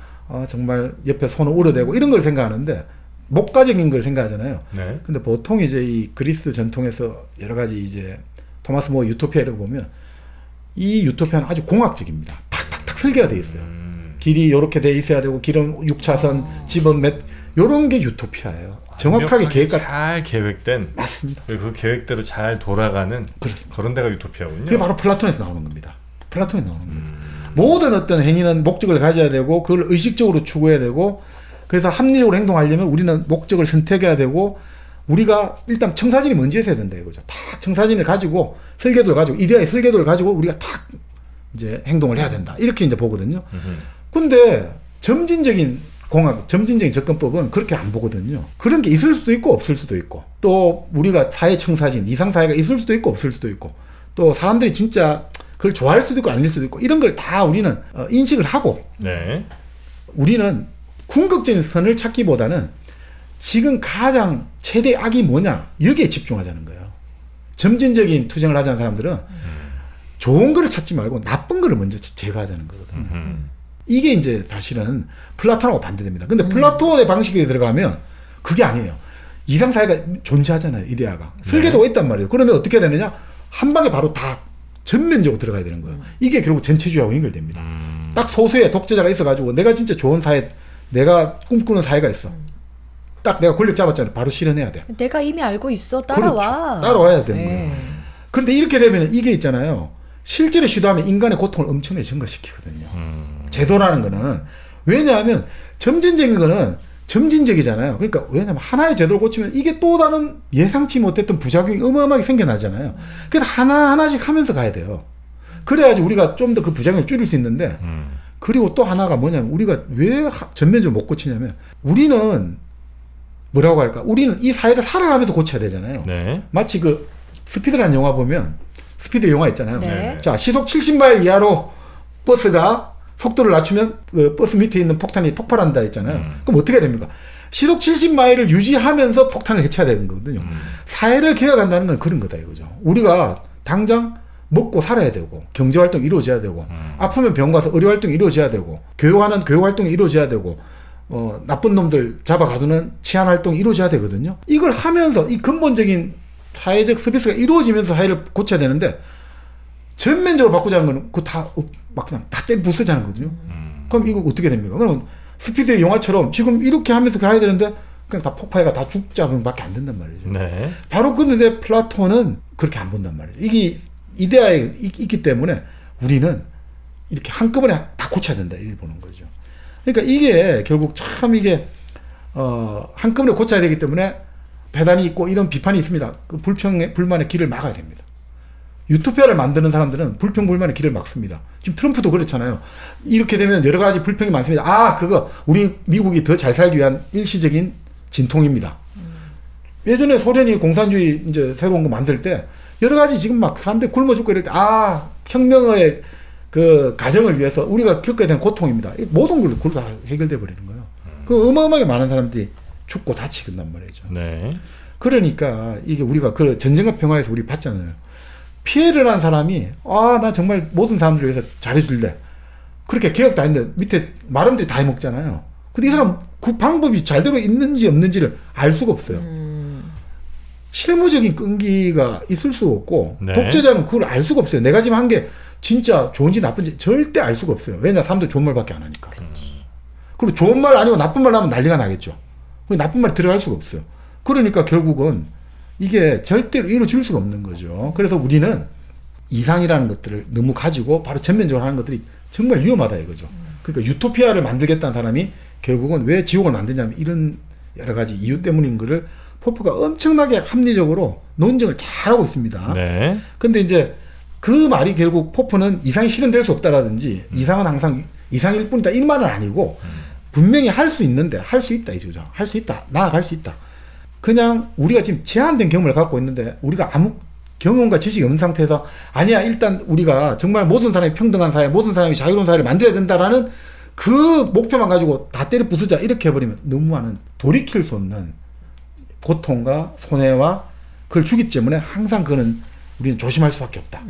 정말 옆에 손을 울어대고 이런 걸 생각하는데 목가적인 걸 생각하잖아요. 네. 근데 보통 이제 이 그리스 전통에서 여러 가지 이제 토마스 모 유토피아 이런 거 보면 이 유토피아는 아주 공학적입니다. 탁탁탁 설계가 돼 있어요. 길이 요렇게 돼 있어야 되고 길은 6차선 집은 요런 게 유토피아예요. 정확하게 잘 계획된. 맞습니다. 그 계획대로 잘 돌아가는 그렇습니다. 그런 데가 유토피아군요. 그게 바로 플라톤에서 나오는 겁니다. 플라톤에서 나오는 겁니다. 모든 어떤 행위는 목적을 가져야 되고 그걸 의식적으로 추구해야 되고 그래서 합리적으로 행동하려면 우리는 목적을 선택해야 되고 우리가 일단 청사진이 먼저 있어야 된다 이거죠. 딱 청사진을 가지고 설계도를 가지고 이데아의 설계도를 가지고 우리가 딱 이제 행동을 해야 된다. 이렇게 이제 보거든요. 근데 점진적인 접근법은 그렇게 안 보거든요. 그런 게 있을 수도 있고 없을 수도 있고 또 우리가 사회 청사진, 이상사회가 있을 수도 있고 없을 수도 있고 또 사람들이 진짜 그걸 좋아할 수도 있고 아닐 수도 있고 이런 걸 다 우리는 인식을 하고 네. 우리는 궁극적인 선을 찾기보다는 지금 가장 최대 악이 뭐냐 여기에 집중하자는 거예요. 점진적인 투쟁을 하자는 사람들은 좋은 거를 찾지 말고 나쁜 거를 먼저 제거하자는 거거든요. 이게 이제 사실은 플라톤하고 반대됩니다. 근데 플라톤의 방식에 들어가면 그게 아니에요. 이상사회가 존재하잖아요. 이데아가. 설계도가 있단 말이에요. 그러면 어떻게 해야 되느냐? 한 방에 바로 다 전면적으로 들어가야 되는 거예요. 이게 결국 전체주의하고 연결됩니다. 딱 소수의 독재자가 있어가지고 내가 진짜 좋은 사회, 내가 꿈꾸는 사회가 있어. 딱 내가 권력 잡았잖아요. 바로 실현해야 돼. 내가 이미 알고 있어. 따라와. 그렇죠. 따라와야 되는 거예요. 그런데 이렇게 되면 이게 있잖아요. 실제로 시도하면 인간의 고통을 엄청나게 증가시키거든요. 제도라는 거는. 왜냐하면 점진적인 거는 점진적이잖아요. 그러니까 왜냐하면 하나의 제도를 고치면 이게 또 다른 예상치 못했던 부작용이 어마어마하게 생겨나잖아요. 그래서 하나하나씩 하면서 가야 돼요. 그래야지 우리가 좀 더 그 부작용을 줄일 수 있는데 그리고 또 하나가 뭐냐면 우리가 왜 전면적으로 못 고치냐면 우리는 뭐라고 할까? 우리는 이 사회를 살아가면서 고쳐야 되잖아요. 네. 마치 그 스피드라는 영화 보면 스피드 영화 있잖아요. 네. 자, 시속 70마일 이하로 버스가 속도를 낮추면 그 버스 밑에 있는 폭탄이 폭발한다 했잖아요. 그럼 어떻게 됩니까? 시속 70마일을 유지하면서 폭탄을 해쳐야 되는 거거든요. 사회를 개혁한다는 건 그런 거다 이거죠. 우리가 당장 먹고 살아야 되고 경제활동이 이루어져야 되고 아프면 병원 가서 의료활동이 이루어져야 되고 교육하는 교육활동이 이루어져야 되고 나쁜 놈들 잡아 가두는 치안활동이 이루어져야 되거든요. 이걸 하면서 이 근본적인 사회적 서비스가 이루어지면서 사회를 고쳐야 되는데 전면적으로 바꾸자는 거는 그거 다 막 그냥 다 때려 부수자는 거거든요. 그럼 이거 어떻게 됩니까? 그럼 스피드 영화처럼 지금 이렇게 하면서 가야 되는데 그냥 다 폭파해가 다 죽자면 밖에 안 된단 말이죠. 네. 바로 그런데 플라톤은 그렇게 안 본단 말이죠. 이게 이데아에 있기 때문에 우리는 이렇게 한꺼번에 다 고쳐야 된다 이렇게 보는 거죠. 그러니까 이게 결국 참 이게 한꺼번에 고쳐야 되기 때문에 배단이 있고 이런 비판이 있습니다. 그 불만의 길을 막아야 됩니다. 유토피아를 만드는 사람들은 불평 불만의 길을 막습니다. 지금 트럼프도 그렇잖아요. 이렇게 되면 여러 가지 불평이 많습니다. 아, 그거 우리 미국이 더 잘 살기 위한 일시적인 진통입니다. 예전에 소련이 공산주의 이제 새로운 거 만들 때 여러 가지 지금 막 사람들이 굶어 죽고 이럴 때 혁명의 그 가정을 위해서 우리가 겪어야 되는 고통입니다. 모든 걸로 그걸로 다 해결돼 버리는 거예요. 그 어마어마하게 많은 사람들이 죽고 다치긴단 말이죠. 네. 그러니까 이게 우리가 그 전쟁과 평화에서 우리 봤잖아요. 피해를 한 사람이 나 정말 모든 사람들 위해서 잘해줄래. 그렇게 개혁도 아닌데 밑에 마름들이 다 해먹잖아요. 근데 이 사람 그 방법이 잘대로 있는지 없는지를 알 수가 없어요. 실무적인 끈기가 있을 수가 없고 네. 독재자는 그걸 알 수가 없어요. 내가 지금 한 게 진짜 좋은지 나쁜지 절대 알 수가 없어요. 왜냐 사람들 좋은 말밖에 안 하니까. 그리고 좋은 말 아니고 나쁜 말 하면 난리가 나겠죠. 나쁜 말이 들어갈 수가 없어요. 그러니까 결국은 이게 절대로 이루어질 수가 없는 거죠. 그래서 우리는 이상이라는 것들을 너무 가지고 바로 전면적으로 하는 것들이 정말 위험하다 이거죠. 그러니까 유토피아를 만들겠다는 사람이 결국은 왜 지옥을 만드냐면 이런 여러 가지 이유 때문인 거를 포프가 엄청나게 합리적으로 논증을 잘하고 있습니다. 네. 근데 이제 그 말이 결국 포프는 이상이 실현될 수 없다라든지 이상은 항상 이상일 뿐이다 이 말은 아니고 분명히 할 수 있는데 할 수 있다 이거죠. 할 수 있다. 나아갈 수 있다. 그냥 우리가 지금 제한된 경험을 갖고 있는데 우리가 아무 경험과 지식이 없는 상태에서 아니야 일단 우리가 정말 모든 사람이 평등한 사회 모든 사람이 자유로운 사회를 만들어야 된다라는 그 목표만 가지고 다 때려 부수자 이렇게 해버리면 너무하는 돌이킬 수 없는 고통과 손해와 그걸 주기 때문에 항상 그거는 우리는 조심할 수밖에 없다.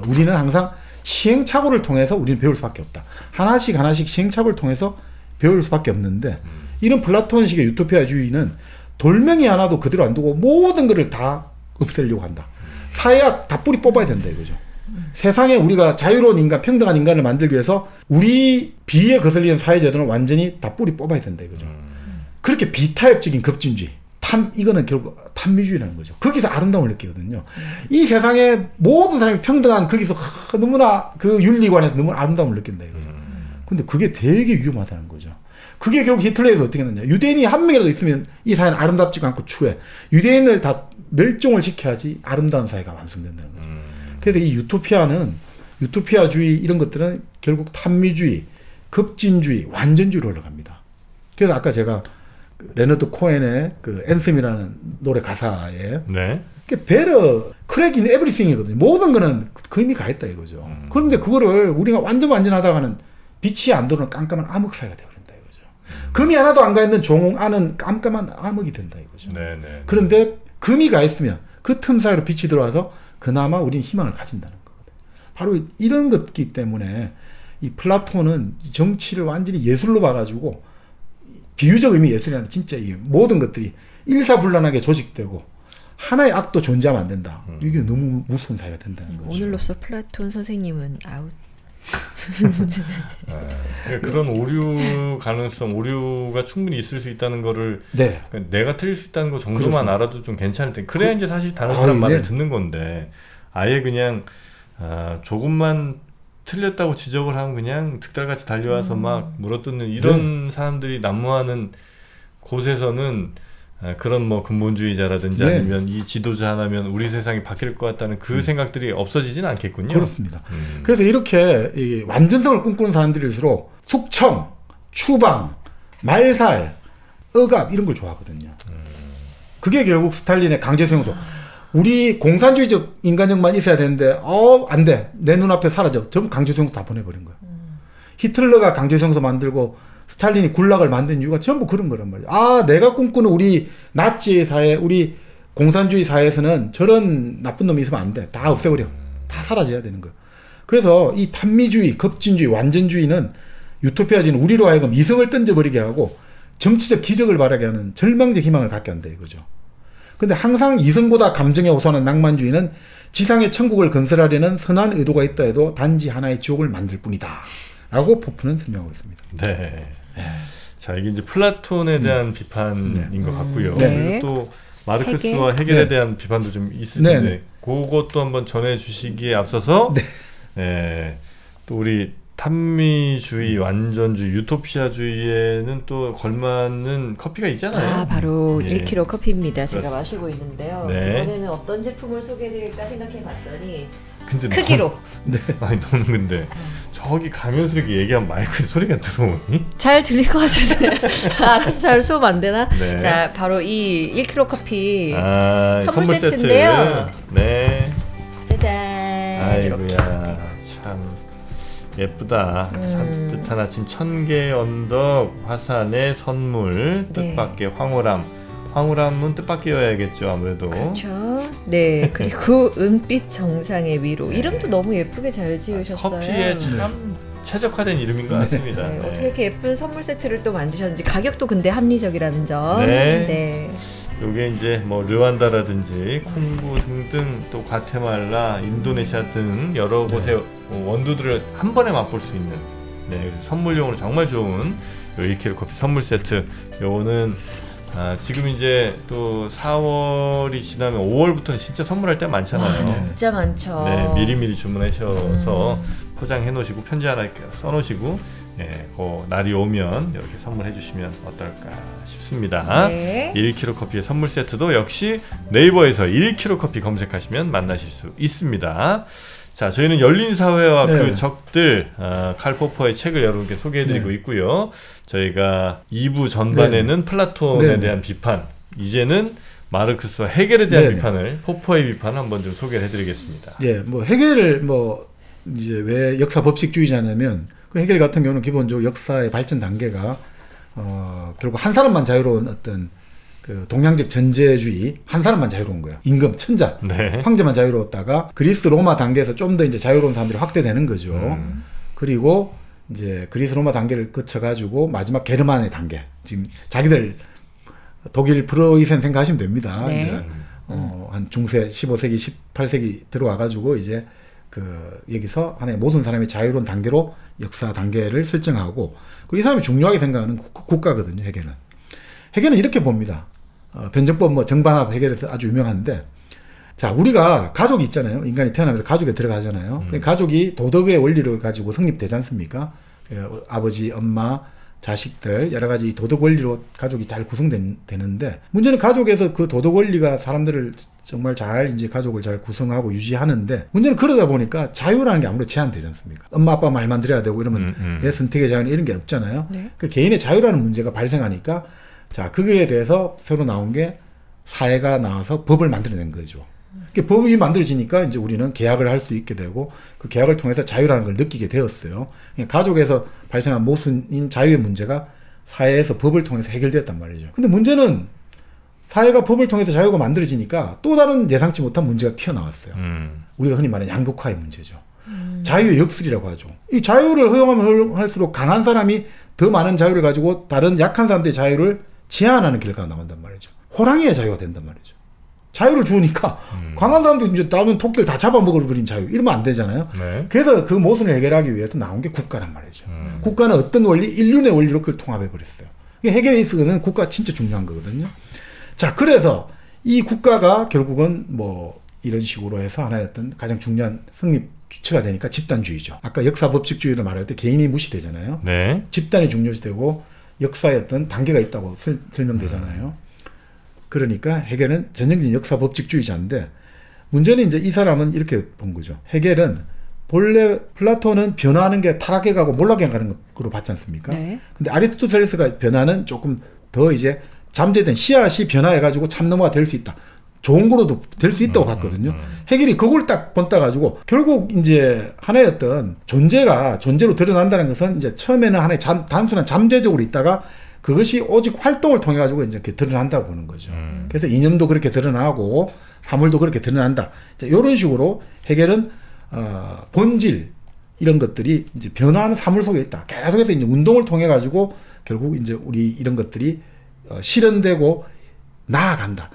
우리는 항상 시행착오를 통해서 우리는 배울 수밖에 없다. 하나씩 시행착오를 통해서 배울 수밖에 없는데 이런 플라톤식의 유토피아주의는 돌멩이 하나도 그대로 안 두고 모든 것을 다 없애려고 한다. 사회학 다 뿌리 뽑아야 된다 이거죠. 세상에 우리가 자유로운 인간, 평등한 인간을 만들기 위해서 우리 비위에 거슬리는 사회제도는 완전히 다 뿌리 뽑아야 된다 이거죠. 그렇게 비타협적인 급진주의, 이거는 결국 탐미주의라는 거죠. 거기서 아름다움을 느끼거든요. 이 세상에 모든 사람이 평등한 거기서 너무나 그 윤리관에서 너무 아름다움을 느낀다 이거죠. 근데 그게 되게 위험하다는 거죠. 그게 결국 히틀러에서 어떻게 했느냐. 유대인이 한 명이라도 있으면 이 사회는 아름답지가 않고 추해. 유대인을 다 멸종을 시켜야지 아름다운 사회가 완성된다는 거죠. 그래서 이 유토피아주의 이런 것들은 결국 탐미주의, 급진주의, 완전주의로 흘러갑니다. 그래서 아까 제가 레너드 코엔의 그 앤섬이라는 노래 가사에 네. 베러 크랙 인 에브리띵이거든요. 모든 거는 그 의미가 있다 이거죠. 그런데 그거를 우리가 완전하다가는 빛이 안 도는 깜깜한 암흑 사회가 되어버린다 이거죠. 금이 하나도 안 가 있는 종 안은 깜깜한 암흑이 된다 이거죠. 네네. 그런데 금이 가 있으면 그 틈 사이로 빛이 들어와서 그나마 우리는 희망을 가진다는 거거든요. 바로 이런 것이기 때문에 이 플라톤은 정치를 완전히 예술로 봐가지고 비유적 의미 예술이라는 진짜 이 모든 것들이 일사불란하게 조직되고 하나의 악도 존재하면 안 된다. 이게 너무 무서운 사회가 된다는 거죠. 오늘로써 플라톤 선생님은 아웃. 그런 오류 가능성, 오류가 충분히 있을 수 있다는 거를 네. 내가 틀릴 수 있다는 거 정도만 그렇습니다. 알아도 좀 괜찮을 텐데 그래야 이제 사실 다른 사람 말을 듣는 건데 아예 그냥 조금만 틀렸다고 지적을 하면 그냥 득달같이 달려와서 막 물어뜯는 이런 사람들이 난무하는 곳에서는 그런 뭐 근본주의자라든지 네. 아니면 이 지도자 하나면 우리 세상이 바뀔 것 같다는 그 생각들이 없어지진 않겠군요. 그렇습니다. 그래서 이렇게 이 완전성을 꿈꾸는 사람들일수록 숙청, 추방, 말살, 억압 이런 걸 좋아하거든요. 그게 결국 스탈린의 강제수용소. 우리 공산주의적 인간적만 있어야 되는데 안 돼. 내 눈앞에 사라져. 전부 강제수용소 다 보내버린 거예요. 히틀러가 강제수용소 만들고 스탈린이 굴락을 만든 이유가 전부 그런 거란 말이에요. 내가 꿈꾸는 우리 나치 사회, 우리 공산주의 사회에서는 저런 나쁜 놈이 있으면 안 돼. 다 없애버려. 다 사라져야 되는 거예요. 그래서 이 탄미주의, 급진주의, 완전주의는 유토피아주의는 우리로 하여금 이성을 던져버리게 하고 정치적 기적을 바라게 하는 절망적 희망을 갖게 한다 이거죠. 근데 항상 이성보다 감정에 호소하는 낭만주의는 지상의 천국을 건설하려는 선한 의도가 있다 해도 단지 하나의 지옥을 만들 뿐이다. 라고 포프는 설명하고 있습니다. 네. 자, 이게 이제 플라톤에 대한 비판인 것 같고요. 네. 그리고 또 마르크스와 헤겔에 대한 비판도 좀 있을 텐데 그것도 한번 전해주시기에 앞서서 또 우리 탄미주의, 완전주의, 유토피아주의에는 또 걸맞는 커피가 있잖아요. 바로 1kg 커피입니다. 제가 그렇습니다. 마시고 있는데요. 네. 이번에는 어떤 제품을 소개해드릴까 생각해봤더니 근데 크기로. 아니 너는 근데 저기 가면서 이렇게 얘기하면 마이크에 소리가 들어오니? 잘 들릴 것 같은데 알아서 잘 수업 안 되나? 네. 자, 바로 이 1kg 커피 선물 세트. 세트인데요. 네. 짜잔. 아이고야 참 예쁘다. 산뜻한 아침 1000개의 언덕 화산의 선물 뜻밖의 황홀함. 황홀함은 뜻밖이어야겠죠 아무래도. 그렇죠. 네. 그리고 은빛 정상의 위로. 이름도 너무 예쁘게 잘 지으셨어요. 커피에 참 최적화된 이름인 것 같습니다. 네. 어떻게 이렇게 예쁜 선물 세트를 또 만드셨는지 가격도 근데 합리적이라는 점. 네. 요게 이제 뭐 르완다라든지 콩고 등등 또 과테말라, 인도네시아 등 여러 곳의 원두들을 한 번에 맛볼 수 있는 선물용으로 정말 좋은 요 1kg 커피 선물 세트. 요거는 지금 이제 또 4월이 지나면 5월부터는 진짜 선물할 때 많잖아요. 진짜 많죠. 네, 미리미리 주문하셔서 포장해 놓으시고 편지 하나 이렇게 써 놓으시고 그 날이 오면 이렇게 선물해 주시면 어떨까 싶습니다. 네. 1kg 커피의 선물 세트도 역시 네이버에서 1kg 커피 검색하시면 만나실 수 있습니다. 자, 저희는 열린 사회와 그 적들 칼 포퍼의 책을 여러분께 소개해드리고 있고요. 저희가 2부 전반에는 플라톤에 대한 비판, 이제는 마르크스와 헤겔에 대한 비판을, 포퍼의 비판을 한번 좀 소개해드리겠습니다. 뭐 헤겔을 이제 왜 역사 법칙주의자냐면 그 헤겔 같은 경우는 기본적으로 역사의 발전 단계가 결국 한 사람만 자유로운 어떤 그 동양적 전제주의, 한 사람만 자유로운 거예요. 임금, 천자, 황제만 자유로웠다가 그리스 로마 단계에서 좀 더 이제 자유로운 사람들이 확대되는 거죠. 그리고 이제 그리스 로마 단계를 거쳐가지고 마지막 게르만의 단계. 지금 자기들 독일 프로이센 생각하시면 됩니다. 이제 한 중세 15세기, 18세기 들어와가지고 이제 여기서 하나의 모든 사람이 자유로운 단계로 역사 단계를 설정하고, 그리고 이 사람이 중요하게 생각하는 국가거든요. 헤겔은 이렇게 봅니다. 변정법 정반합 헤겔에서 아주 유명한데, 자, 우리가 가족이 있잖아요. 인간이 태어나면서 가족에 들어가잖아요. 가족이 도덕의 원리를 가지고 성립되지 않습니까? 아버지, 엄마, 자식들, 여러 가지 도덕 원리로 가족이 잘 구성되는데, 문제는 가족에서 그 도덕 원리가 사람들을 정말 잘 이제 가족을 잘 구성하고 유지하는데, 문제는 그러다 보니까 자유라는 게 아무래도 제한되지 않습니까? 엄마 아빠 말만 들어야 되고 이러면 내 선택의 자유는 이런 게 없잖아요. 그 개인의 자유라는 문제가 발생하니까, 자, 거기에 대해서 새로 나온 게 사회가 나와서 법을 만들어낸 거죠. 법이 만들어지니까 이제 우리는 계약을 할 수 있게 되고, 그 계약을 통해서 자유라는 걸 느끼게 되었어요. 가족에서 발생한 모순인 자유의 문제가 사회에서 법을 통해서 해결됐단 말이죠. 근데 문제는 사회가 법을 통해서 자유가 만들어지니까 또 다른 예상치 못한 문제가 튀어나왔어요. 우리가 흔히 말하는 양극화의 문제죠. 자유의 역술이라고 하죠. 이 자유를 허용하면 할수록 강한 사람이 더 많은 자유를 가지고 다른 약한 사람들의 자유를 제한하는 결과가 나온단 말이죠. 호랑이의 자유가 된단 말이죠. 자유를 주니까 강한 사람도 이제 남은 토끼를 다 잡아먹어버린 자유, 이러면 안 되잖아요. 그래서 그 모순을 해결하기 위해서 나온 게 국가란 말이죠. 국가는 어떤 원리, 인륜의 원리로 그걸 통합해버렸어요. 헤겔에 있어서는 국가 진짜 중요한 거거든요. 자, 그래서 이 국가가 결국은 뭐 이런 식으로 해서 하나의 어떤 가장 중요한 성립 주체가 되니까 집단주의죠. 아까 역사 법칙주의를 말할 때 개인이 무시되잖아요. 집단이 중요시되고 역사의 어떤 단계가 있다고 설명되잖아요. 그러니까 헤겔은 전형적인 역사 법칙주의자인데 문제는 이제 이 사람은 이렇게 본 거죠. 헤겔은 본래 플라톤은 변화하는 게 타락해 가고 몰락해 가는 거로 봤지 않습니까? 네. 근데 아리스토텔레스가 변화는 조금 더 이제 잠재된 씨앗이 변화해 가지고 참나무가 될 수 있다. 좋은 거로도 될 수 있다고 봤거든요. 헤겔이 그걸 딱 본따 가지고 결국 이제 하나의 어떤 존재가 존재로 드러난다는 것은 이제 처음에는 하나의 단순한 잠재적으로 있다가 그것이 오직 활동을 통해 가지고 이제 드러난다고 보는 거죠. 그래서 이념도 그렇게 드러나고 사물도 그렇게 드러난다. 이런 식으로 헤겔은 본질 이런 것들이 이제 변화하는 사물 속에 있다. 계속해서 이제 운동을 통해 가지고 결국 이제 우리 이런 것들이 실현되고 나아간다.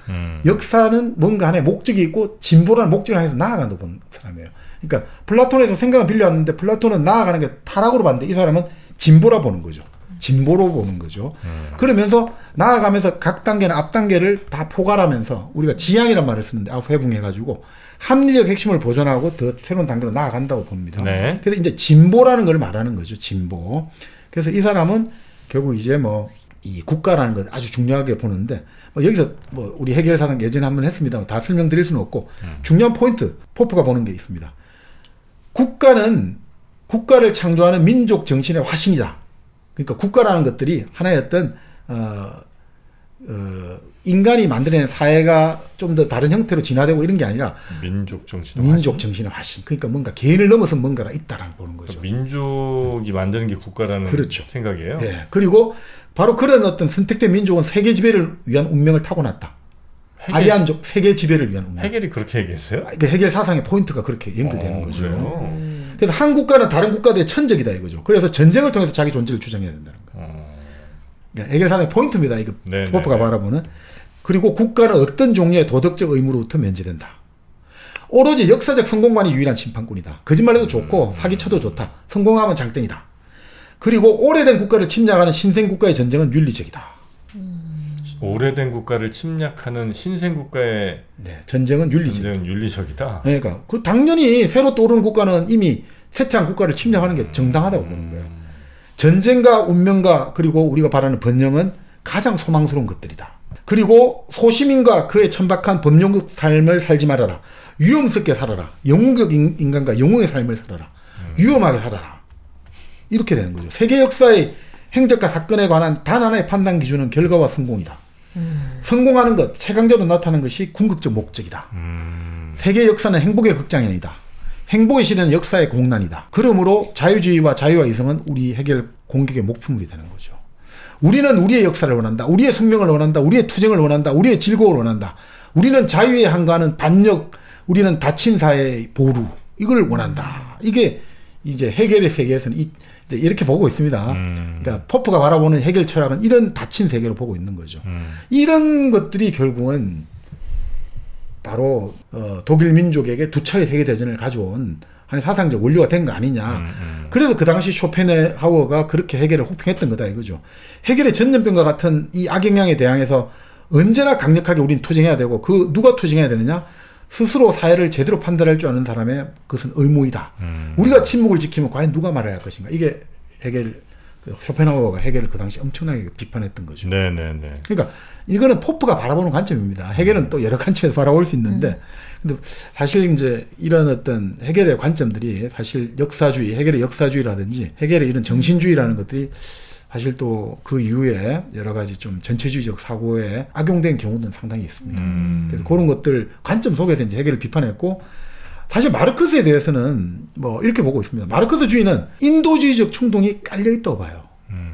역사는 뭔가 하나의 목적이 있고 진보라는 목적을 향해서 나아간다고 보는 사람이에요. 그러니까 플라톤에서 생각은 빌려왔는데 플라톤은 나아가는 게 타락으로 봤는데 이 사람은 진보라 보는 거죠. 진보로 보는 거죠. 그러면서 나아가면서 각 단계는 앞 단계를 다 포괄하면서 우리가 지향이란 말을 쓰는데 회붕해가지고 합리적 핵심을 보존하고 더 새로운 단계로 나아간다고 봅니다. 네. 그래서 이제 진보라는 걸 말하는 거죠. 진보. 그래서 이 사람은 결국 이제 뭐 이 국가라는 걸 아주 중요하게 보는데 여기서 뭐 우리 헤겔 사상 예전에 한번 했습니다만 다 설명드릴 수는 없고 중요한 포인트 포프가 보는 게 있습니다. 국가는 국가를 창조하는 민족 정신의 화신이다. 그러니까 국가라는 것들이 하나의 어떤 인간이 만들어낸 사회가 좀 더 다른 형태로 진화되고 이런 게 아니라 민족 정신의 화신. 그러니까 뭔가 개인을 넘어선 뭔가가 있다라는 보는 거죠. 그러니까 민족이 만드는 게 국가라는 그렇죠. 생각이에요. 네. 그리고 바로 그런 어떤 선택된 민족은 세계 지배를 위한 운명을 타고났다. 아리안족 세계 지배를 위한 운명. 헤겔이 그렇게 얘기했어요? 그러니까 헤겔 사상의 포인트가 그렇게 연결되는 거죠. 그래서 한 국가는 다른 국가들의 천적이다 이거죠. 그래서 전쟁을 통해서 자기 존재를 주장해야 된다는 거예요. 그러니까 헤겔 사상의 포인트입니다. 이거 포프가 바라보는. 그리고 국가는 어떤 종류의 도덕적 의무로부터 면제된다. 오로지 역사적 성공만이 유일한 심판꾼이다. 거짓말해도 좋고 사기쳐도 좋다. 성공하면 장땡이다. 그리고 오래된 국가를 침략하는 신생 국가의 전쟁은 윤리적이다. 오래된 국가를 침략하는 신생 국가의 전쟁은 윤리적이다. 윤리적이다. 그러니까 당연히 새로 떠오르는 국가는 이미 쇠퇴한 국가를 침략하는 게 정당하다고 보는 거예요. 전쟁과 운명과 그리고 우리가 바라는 번영은 가장 소망스러운 것들이다. 그리고 소시민과 그의 천박한 법령국 삶을 살지 말아라. 위험스럽게 살아라. 영웅적 인간과 영웅의 삶을 살아라. 위험하게 살아라. 이렇게 되는 거죠. 세계 역사의 행적과 사건에 관한 단 하나의 판단 기준은 결과와 성공이다. 성공하는 것, 최강자로 나타나는 것이 궁극적 목적이다. 세계 역사는 행복의 극장이 아니다. 행복의 시대는 역사의 공난이다. 그러므로 자유주의와 자유와 이성은 우리 헤겔 공격의 목표물이 되는 거죠. 우리는 우리의 역사를 원한다. 우리의 숙명을 원한다. 우리의 투쟁을 원한다. 우리의 즐거움을 원한다. 우리는 자유에 한가하는 반역, 우리는 닫힌 사회의 보루, 이걸 원한다. 이게 이제 헤겔의 세계에서는 이제 이렇게 보고 있습니다. 그러니까 포프가 바라보는 헤겔 철학은 이런 닫힌 세계로 보고 있는 거죠. 이런 것들이 결국은 바로 독일 민족에게 두 차례 세계대전을 가져온 한 사상적 원료가 된 거 아니냐. 그래서 그 당시 쇼펜하우어가 그렇게 헤겔을 호평했던 거다 이거죠. 헤겔의 전염병과 같은 이 악영향에 대항해서 언제나 강력하게 우린 투쟁해야 되고 그 누가 투쟁해야 되느냐? 스스로 사회를 제대로 판단할 줄 아는 사람의 그것은 의무이다. 우리가 침묵을 지키면 과연 누가 말해야 할 것인가. 이게 헤겔, 쇼펜하우어가 헤겔을 그 당시 엄청나게 비판했던 거죠. 네네네. 그러니까 이거는 포프가 바라보는 관점입니다. 헤겔은 또 여러 관점에서 바라볼 수 있는데, 근데 사실 이제 이런 어떤 헤겔의 관점들이 사실 역사주의, 헤겔의 역사주의라든지 헤겔의 이런 정신주의라는 것들이 사실 또 그 이후에 여러 가지 좀 전체주의적 사고에 악용된 경우는 상당히 있습니다. 그래서 그런 것들 관점 속에서 이제 헤겔을 비판했고, 사실 마르크스에 대해서는 뭐 이렇게 보고 있습니다. 마르크스주의는 인도주의적 충동이 깔려 있다고 봐요.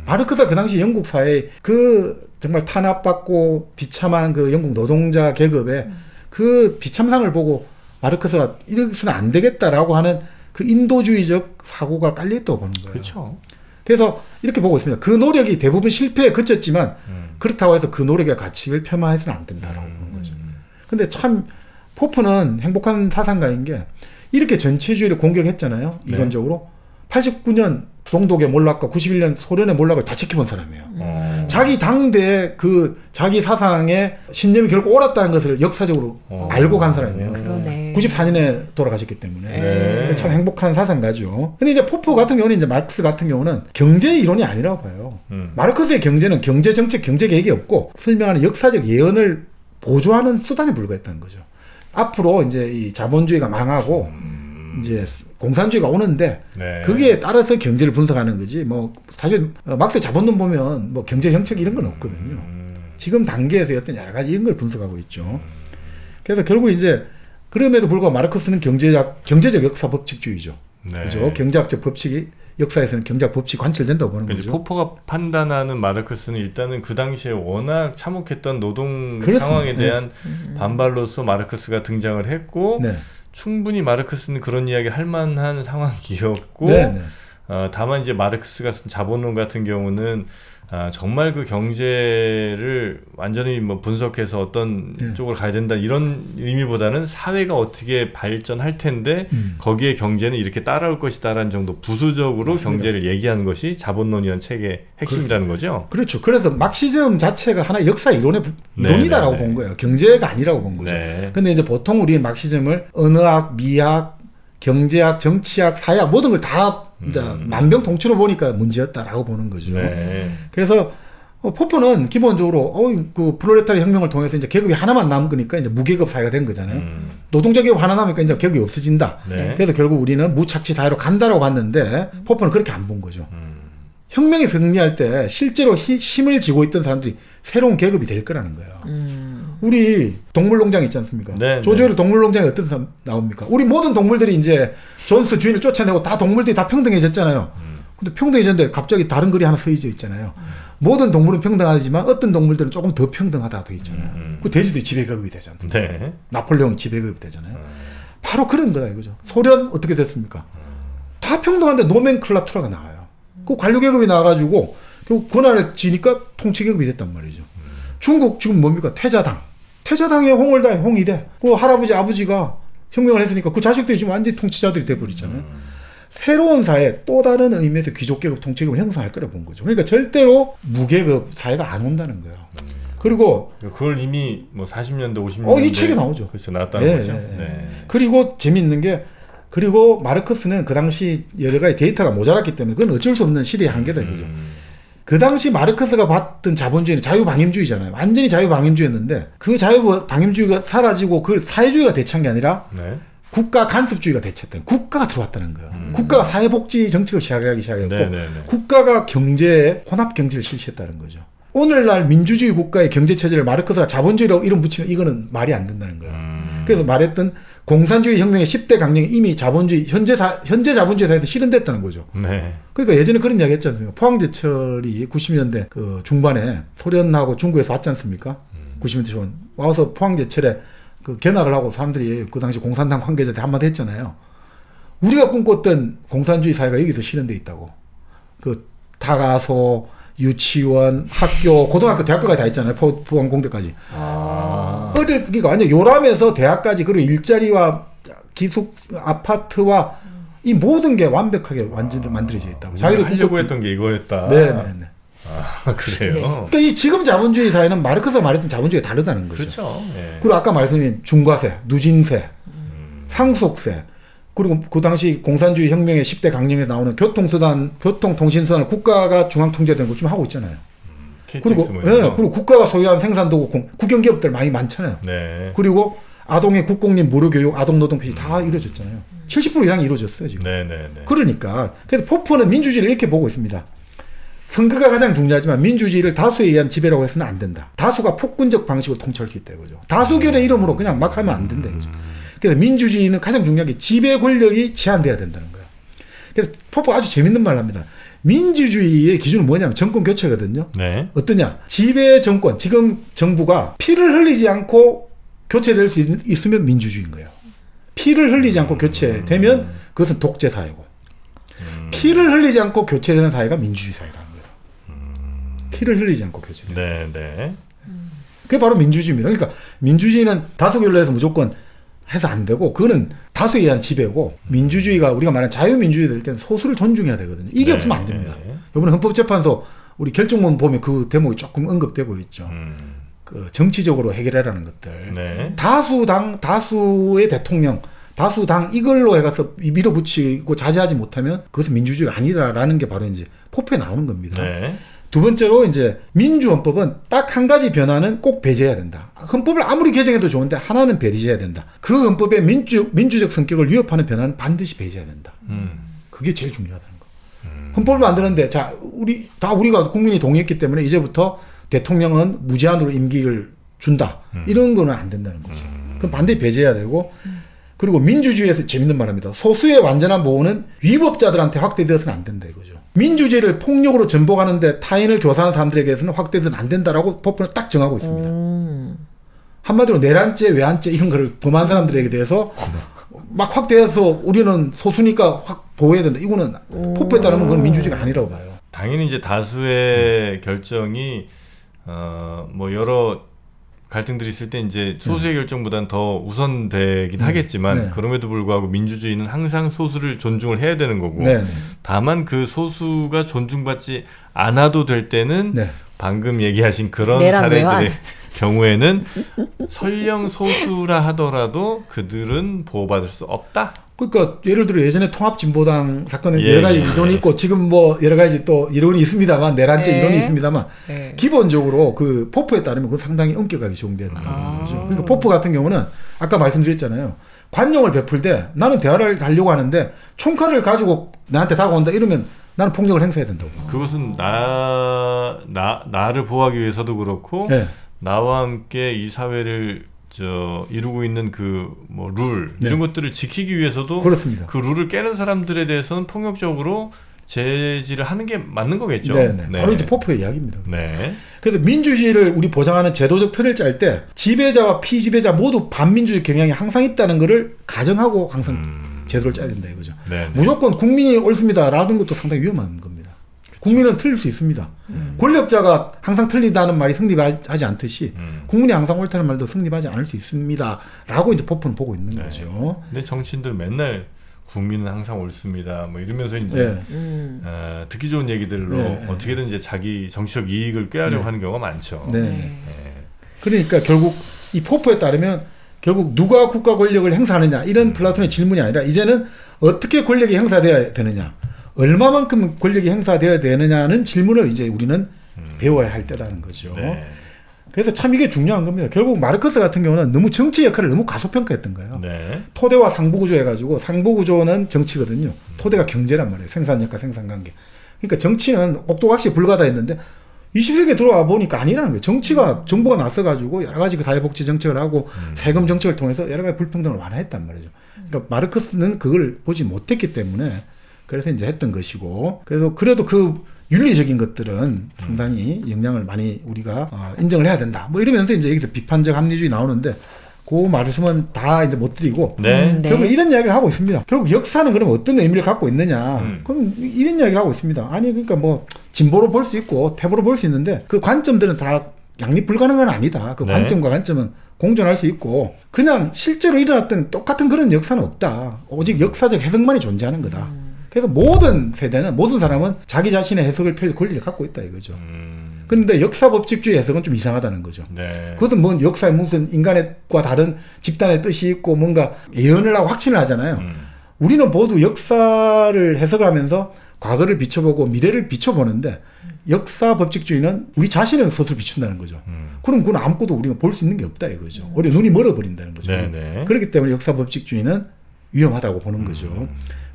마르크스가 그 당시 영국 사회에 그 정말 탄압받고 비참한 그 영국 노동자 계급의 그 비참상을 보고 마르크스가 이래서는 안 되겠다라고 하는 그 인도주의적 사고가 깔려 있다고 보는 거예요. 그렇죠. 그래서 이렇게 보고 있습니다. 그 노력이 대부분 실패에 그쳤지만 그렇다고 해서 그 노력의 가치를 폄하해서는 안 된다라고 보는 거죠. 근데 참 포프는 행복한 사상가인 게 이렇게 전체주의를 공격했잖아요. 이론적으로. 89년 동독의 몰락과 91년 소련의 몰락을 다 지켜본 사람이에요. 자기 당대의 그 자기 사상의 신념이 결국 옳았다는 것을 역사적으로 알고 간 사람이에요. 그러네. 94년에 돌아가셨기 때문에 참 행복한 사상가죠. 근데 이제 포프 같은 경우는 이제 마르크스 같은 경우는 경제 이론이 아니라고 봐요. 마르크스의 경제는 경제 정책, 경제 계획이 없고 설명하는 역사적 예언을 보조하는 수단에 불과했다는 거죠. 앞으로 이제 이 자본주의가 망하고 이제 공산주의가 오는데 네. 거기에 따라서 경제를 분석하는 거지. 뭐 사실 막스의 자본론 보면 뭐 경제 정책 이런 건 없거든요. 지금 단계에서 어떤 여러 가지 이런 걸 분석하고 있죠. 그래서 결국 이제 그럼에도 불구하고 마르크스는 경제적 역사 법칙주의죠. 네. 그죠? 경제학적 법칙이 역사에서는 경제학 법칙이 관철된다고 보는 거죠. 포퍼가 판단하는 마르크스는 일단은 그 당시에 워낙 참혹했던 노동 그렇습니다. 상황에 대한 반발로서 마르크스가 등장을 했고 네. 충분히 마르크스는 그런 이야기 할 만한 상황이었고 네, 네. 다만 이제 마르크스가 쓴 자본론 같은 경우는 정말 그 경제를 완전히 뭐 분석해서 어떤 네. 쪽으로 가야 된다 이런 의미보다는 사회가 어떻게 발전할 텐데 거기에 경제는 이렇게 따라올 것이다라는 정도 부수적으로 맞습니다. 경제를 얘기하는 것이 자본론이라는 책의 핵심이라는 거죠. 그렇죠. 그래서 막시즘 자체가 하나의 역사 이론이다라고 본 거예요. 경제가 아니라고 본 거죠. 네. 근데 이제 보통 우리는 막시즘을 언어학, 미학, 경제학, 정치학, 사회학 모든 걸 다 만병통치로 보니까 문제였다라고 보는 거죠. 네. 그래서 포퍼는 기본적으로 그 프롤레타리아 혁명을 통해서 이제 계급이 하나만 남은 거니까 이제 무계급 사회가 된 거잖아요. 노동자 계급 하나 남으니까 이제 계급이 없어진다. 네. 그래서 결국 우리는 무착취 사회로 간다라고 봤는데 포퍼는 그렇게 안 본 거죠. 혁명이 승리할 때 실제로 힘을 쥐고 있던 사람들이 새로운 계급이 될 거라는 거예요. 우리 동물농장 있지 않습니까? 네, 조조의 동물농장에 어떤 사람 나옵니까? 우리 모든 동물들이 이제 존스 주인을 쫓아내고 다 동물들이 다 평등해졌잖아요. 근데 평등해졌는데 갑자기 다른 글이 하나 쓰여져 있잖아요. 모든 동물은 평등하지만 어떤 동물들은 조금 더 평등하다고 돼 있잖아요. 그 돼지도 지배계급이 되지 않습니까? 네. 나폴레옹이 지배계급이 되잖아요. 바로 그런 거다 이거죠. 소련 어떻게 됐습니까? 다 평등한데 노멘클라투라가 나와요. 그 관료계급이 나와가지고 결국 권한을 지니까 통치계급이 됐단 말이죠. 중국 지금 뭡니까? 태자당에 홍이 돼. 그 할아버지 아버지가 혁명을 했으니까 그 자식들이 지금 완전히 통치자들이 돼버리잖아요. 새로운 사회 또 다른 의미에서 귀족계급 통치계급을 형성할 거라고 본 거죠. 그러니까 절대로 무계급 사회가 안 온다는 거예요. 그리고 그걸 이미 뭐 40년대 50년대 이 책에 나오죠. 그렇죠. 나왔다는 거죠. 네. 그리고 재미있는 게 그리고 마르크스는 그 당시 여러 가지 데이터가 모자랐기 때문에 그건 어쩔 수 없는 시대의 한계다 이거죠. 그 당시 마르크스가 봤던 자본주의는 자유방임주의잖아요. 완전히 자유방임주의였는데 그 자유방임주의가 사라지고 그 사회주의가 대체한 게 아니라 국가 간섭주의가 대체했다는 국가가 들어왔다는 거예요. 국가가 사회복지 정책을 시작하기 시작했고 국가가 경제에 혼합 경제를 실시했다는 거죠. 오늘날 민주주의 국가의 경제체제를 마르크스가 자본주의라고 이름 붙이면 이거는 말이 안 된다는 거예요. 그래서 말했던 공산주의 혁명의 10대 강령이 이미 자본주의 현재 자본주의 사회에서 실현됐다는 거죠. 네. 그러니까 예전에 그런 이야기 했지 않습니까? 포항제철이 90년대 그 중반에 소련하고 중국에서 왔지 않습니까? 90년대 초반 와서 포항제철에 그 견학을 하고 사람들이 그 당시 공산당 관계자들 한마디 했잖아요. 우리가 꿈꿨던 공산주의 사회가 여기서 실현돼 있다고. 그 다가소, 유치원, 학교, 고등학교, 대학교까지 다 있잖아요. 포항공대까지. 그러니까 완전 요람에서 대학까지 그리고 일자리와 기숙 아파트와 이 모든 게 완벽하게 완전히 만들어져 있다고. 자기도 하려고 했던 게 이거였다. 네네네. 그래요. 그러니까 이 지금 자본주의 사회는 마르크스가 말했던 자본주의가 다르다는 거죠. 그렇죠. 예. 그리고 아까 말씀드린 중과세, 누진세, 상속세, 그리고 그 당시 공산주의 혁명의 10대 강령에 나오는 교통통신수단을 국가가 중앙통제되는 거 좀 하고 있잖아요. 그리고 그리고 국가가 소유한 생산도구 국영기업들 많이 많잖아요. 네. 그리고 아동의 국공립 무료교육, 아동노동폐지 다 이루어졌잖아요. 70% 이상이 이루어졌어요 지금. 네네네. 그러니까 그래서 포퍼는 민주주의를 이렇게 보고 있습니다. 선거가 가장 중요하지만 민주주의를 다수에 의한 지배라고 해서는 안 된다. 다수가 폭군적 방식으로 통치할 수 있다 이거죠. 다수결의 이름으로 그냥 막 하면 안 된다 이거죠. 그래서 민주주의는 가장 중요한 게 지배 권력이 제한돼야 된다는 거예요. 그래서 포퍼가 아주 재밌는 말을 합니다. 민주주의의 기준은 뭐냐면 정권 교체거든요. 네. 어떠냐? 지배 정권, 지금 정부가 피를 흘리지 않고 교체될 수 있으면 민주주의인 거예요. 피를 흘리지 않고 교체되면 그것은 독재 사회고, 피를 흘리지 않고 교체되는 사회가 민주주의 사회라는 거예요. 피를 흘리지 않고 교체되는. 네. 그게 바로 민주주의입니다. 그러니까 민주주의는 다수결로 해서 무조건 해서 안 되고, 그거는 다수에 의한 지배고, 민주주의가 우리가 말하는 자유민주주의 될 때는 소수를 존중해야 되거든요. 이게 없으면 안 됩니다. 이번에 헌법재판소 우리 결정문 보면 그 대목이 조금 언급되고 있죠. 그 정치적으로 해결하라는 것들. 네. 다수의 대통령, 다수당 이걸로 해가서 밀어붙이고 자제하지 못하면 그것은 민주주의가 아니라라는 게 바로 이제 포표에 나오는 겁니다. 네. 두 번째로 이제 민주헌법은 딱 한 가지 변화는 꼭 배제해야 된다. 헌법을 아무리 개정해도 좋은데 하나는 배제해야 된다. 그 헌법의 민주적 성격을 위협하는 변화는 반드시 배제해야 된다. 그게 제일 중요하다는 거. 헌법을 만드는데 자 우리가 국민이 동의했기 때문에 이제부터 대통령은 무제한으로 임기를 준다. 이런 거는 안 된다는 거죠. 그럼 반드시 배제해야 되고 그리고 민주주의에서 재밌는 말입니다. 소수의 완전한 보호는 위법자들한테 확대되어서는 안 된다 이거죠. 민주주의를 폭력으로 전복하는데 타인을 교사하는 사람들에게서는 확대돼서는 안 된다라고 법원은 딱 정하고 있습니다. 한마디로 내란죄, 외환죄 이런 거를 범한 사람들에게 대해서 막 확대해서 우리는 소수니까 확 보호해야 된다. 이거는 폭포에 따르면 그건 민주주의가 아니라고 봐요. 당연히 이제 다수의 결정이 뭐 여러 갈등들이 있을 때 이제 소수의 결정보다는 더 우선되긴 하겠지만 그럼에도 불구하고 민주주의는 항상 소수를 존중을 해야 되는 거고 다만 그 소수가 존중받지 않아도 될 때는 방금 얘기하신 그런 사례들의 경우에는 설령 소수라 하더라도 그들은 보호받을 수 없다. 그러니까 예를 들어 예전에 통합진보당 사건에 여러 가지 이론이 있고 지금 뭐 여러 가지 또 이론이 있습니다만 내란죄 이론이 있습니다만 기본적으로 그 포포에 따르면 그 상당히 엄격하게 적용되는 거죠. 그러니까 포포 같은 경우는 아까 말씀드렸잖아요. 관용을 베풀 때 나는 대화를 하려고 하는데 총칼을 가지고 나한테 다가온다 이러면 나는 폭력을 행사해야 된다고. 그것은 나를 보호하기 위해서도 그렇고 나와 함께 이 사회를 이루고 있는 그 뭐 룰 이런 것들을 지키기 위해서도 그렇습니다. 그 룰을 깨는 사람들에 대해서는 폭력적으로 제지를 하는 게 맞는 거겠죠. 바로 이제 포포의 이야기입니다. 그래서 민주주의를 우리 보장하는 제도적 틀을 짤 때 지배자와 피지배자 모두 반민주적 경향이 항상 있다는 것을 가정하고 항상 제도를 짜야 된다 이거죠. 무조건 국민이 옳습니다라는 것도 상당히 위험한 겁니다. 국민은 틀릴 수 있습니다. 권력자가 항상 틀리다는 말이 성립하지 않듯이 국민이 항상 옳다는 말도 성립하지 않을 수 있습니다. 라고 이제 법은 보고 있는 거죠. 근데 정치인들 맨날 국민은 항상 옳습니다. 뭐 이러면서 이제 듣기 좋은 얘기들로 어떻게든 이제 자기 정치적 이익을 꾀하려고 하는 경우가 많죠. 그러니까 결국 이 포포에 따르면 결국 누가 국가 권력을 행사하느냐 이런 플라톤의 질문이 아니라 이제는 어떻게 권력이 행사되어야 되느냐. 얼마만큼 권력이 행사되어야 되느냐는 질문을 이제 우리는 배워야 할 때라는 거죠. 그래서 참 이게 중요한 겁니다. 결국 마르크스 같은 경우는 너무 정치 역할을 너무 과소평가했던 거예요. 토대와 상부구조 해가지고 상부구조는 정치거든요. 토대가 경제란 말이에요. 생산력과 생산관계. 그러니까 정치는 옥도각시 불가다 했는데 20세기에 들어와 보니까 아니라는 거예요. 정치가 정부가 나서가지고 여러 가지 그 사회복지 정책을 하고 세금 정책을 통해서 여러 가지 불평등을 완화했단 말이죠. 그러니까 마르크스는 그걸 보지 못했기 때문에 그래서 이제 했던 것이고, 그래도 그 윤리적인 것들은 상당히 영향을 많이 우리가 인정을 해야 된다. 뭐 이러면서 이제 여기서 비판적 합리주의 나오는데, 그 말씀은 다 이제 못 드리고, 결국 이런 이야기를 하고 있습니다. 결국 역사는 그럼 어떤 의미를 갖고 있느냐. 그럼 이런 이야기를 하고 있습니다. 아니, 그러니까 뭐, 진보로 볼 수 있고, 퇴보로 볼 수 있는데, 그 관점들은 다 양립 불가능한 건 아니다. 그 관점과 관점은 공존할 수 있고, 그냥 실제로 일어났던 똑같은 그런 역사는 없다. 오직 역사적 해석만이 존재하는 거다. 그래서 모든 세대는, 모든 사람은 자기 자신의 해석을 펼칠 권리를 갖고 있다 이거죠. 그런데 역사법칙주의 해석은 좀 이상하다는 거죠. 그것은 뭐 역사에 무슨 인간과 다른 집단의 뜻이 있고 뭔가 예언을 하고 확신을 하잖아요. 우리는 모두 역사를 해석을 하면서 과거를 비춰보고 미래를 비춰보는데, 역사법칙주의는 우리 자신을 스스로 비춘다는 거죠. 그럼 그건 아무것도 우리가 볼 수 있는 게 없다 이거죠. 우리 눈이 멀어버린다는 거죠. 그렇기 때문에 역사법칙주의는 위험하다고 보는 거죠.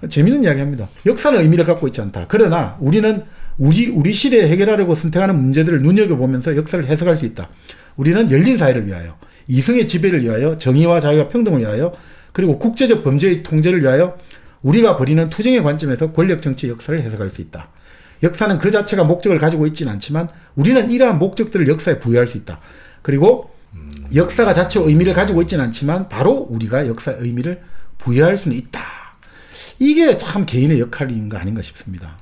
재미있는 이야기합니다. 역사는 의미를 갖고 있지 않다. 그러나 우리는 우리 시대에 해결하려고 선택하는 문제들을 눈여겨보면서 역사를 해석할 수 있다. 우리는 열린 사회를 위하여, 이성의 지배를 위하여, 정의와 자유와 평등을 위하여, 그리고 국제적 범죄의 통제를 위하여 우리가 벌이는 투쟁의 관점에서 권력 정치의 역사를 해석할 수 있다. 역사는 그 자체가 목적을 가지고 있지는 않지만 우리는 이러한 목적들을 역사에 부여할 수 있다. 그리고 역사가 자체로 의미를 가지고 있지는 않지만 바로 우리가 역사의 의미를 부여할 수는 있다. 이게 참 개인의 역할인 거 아닌가 싶습니다.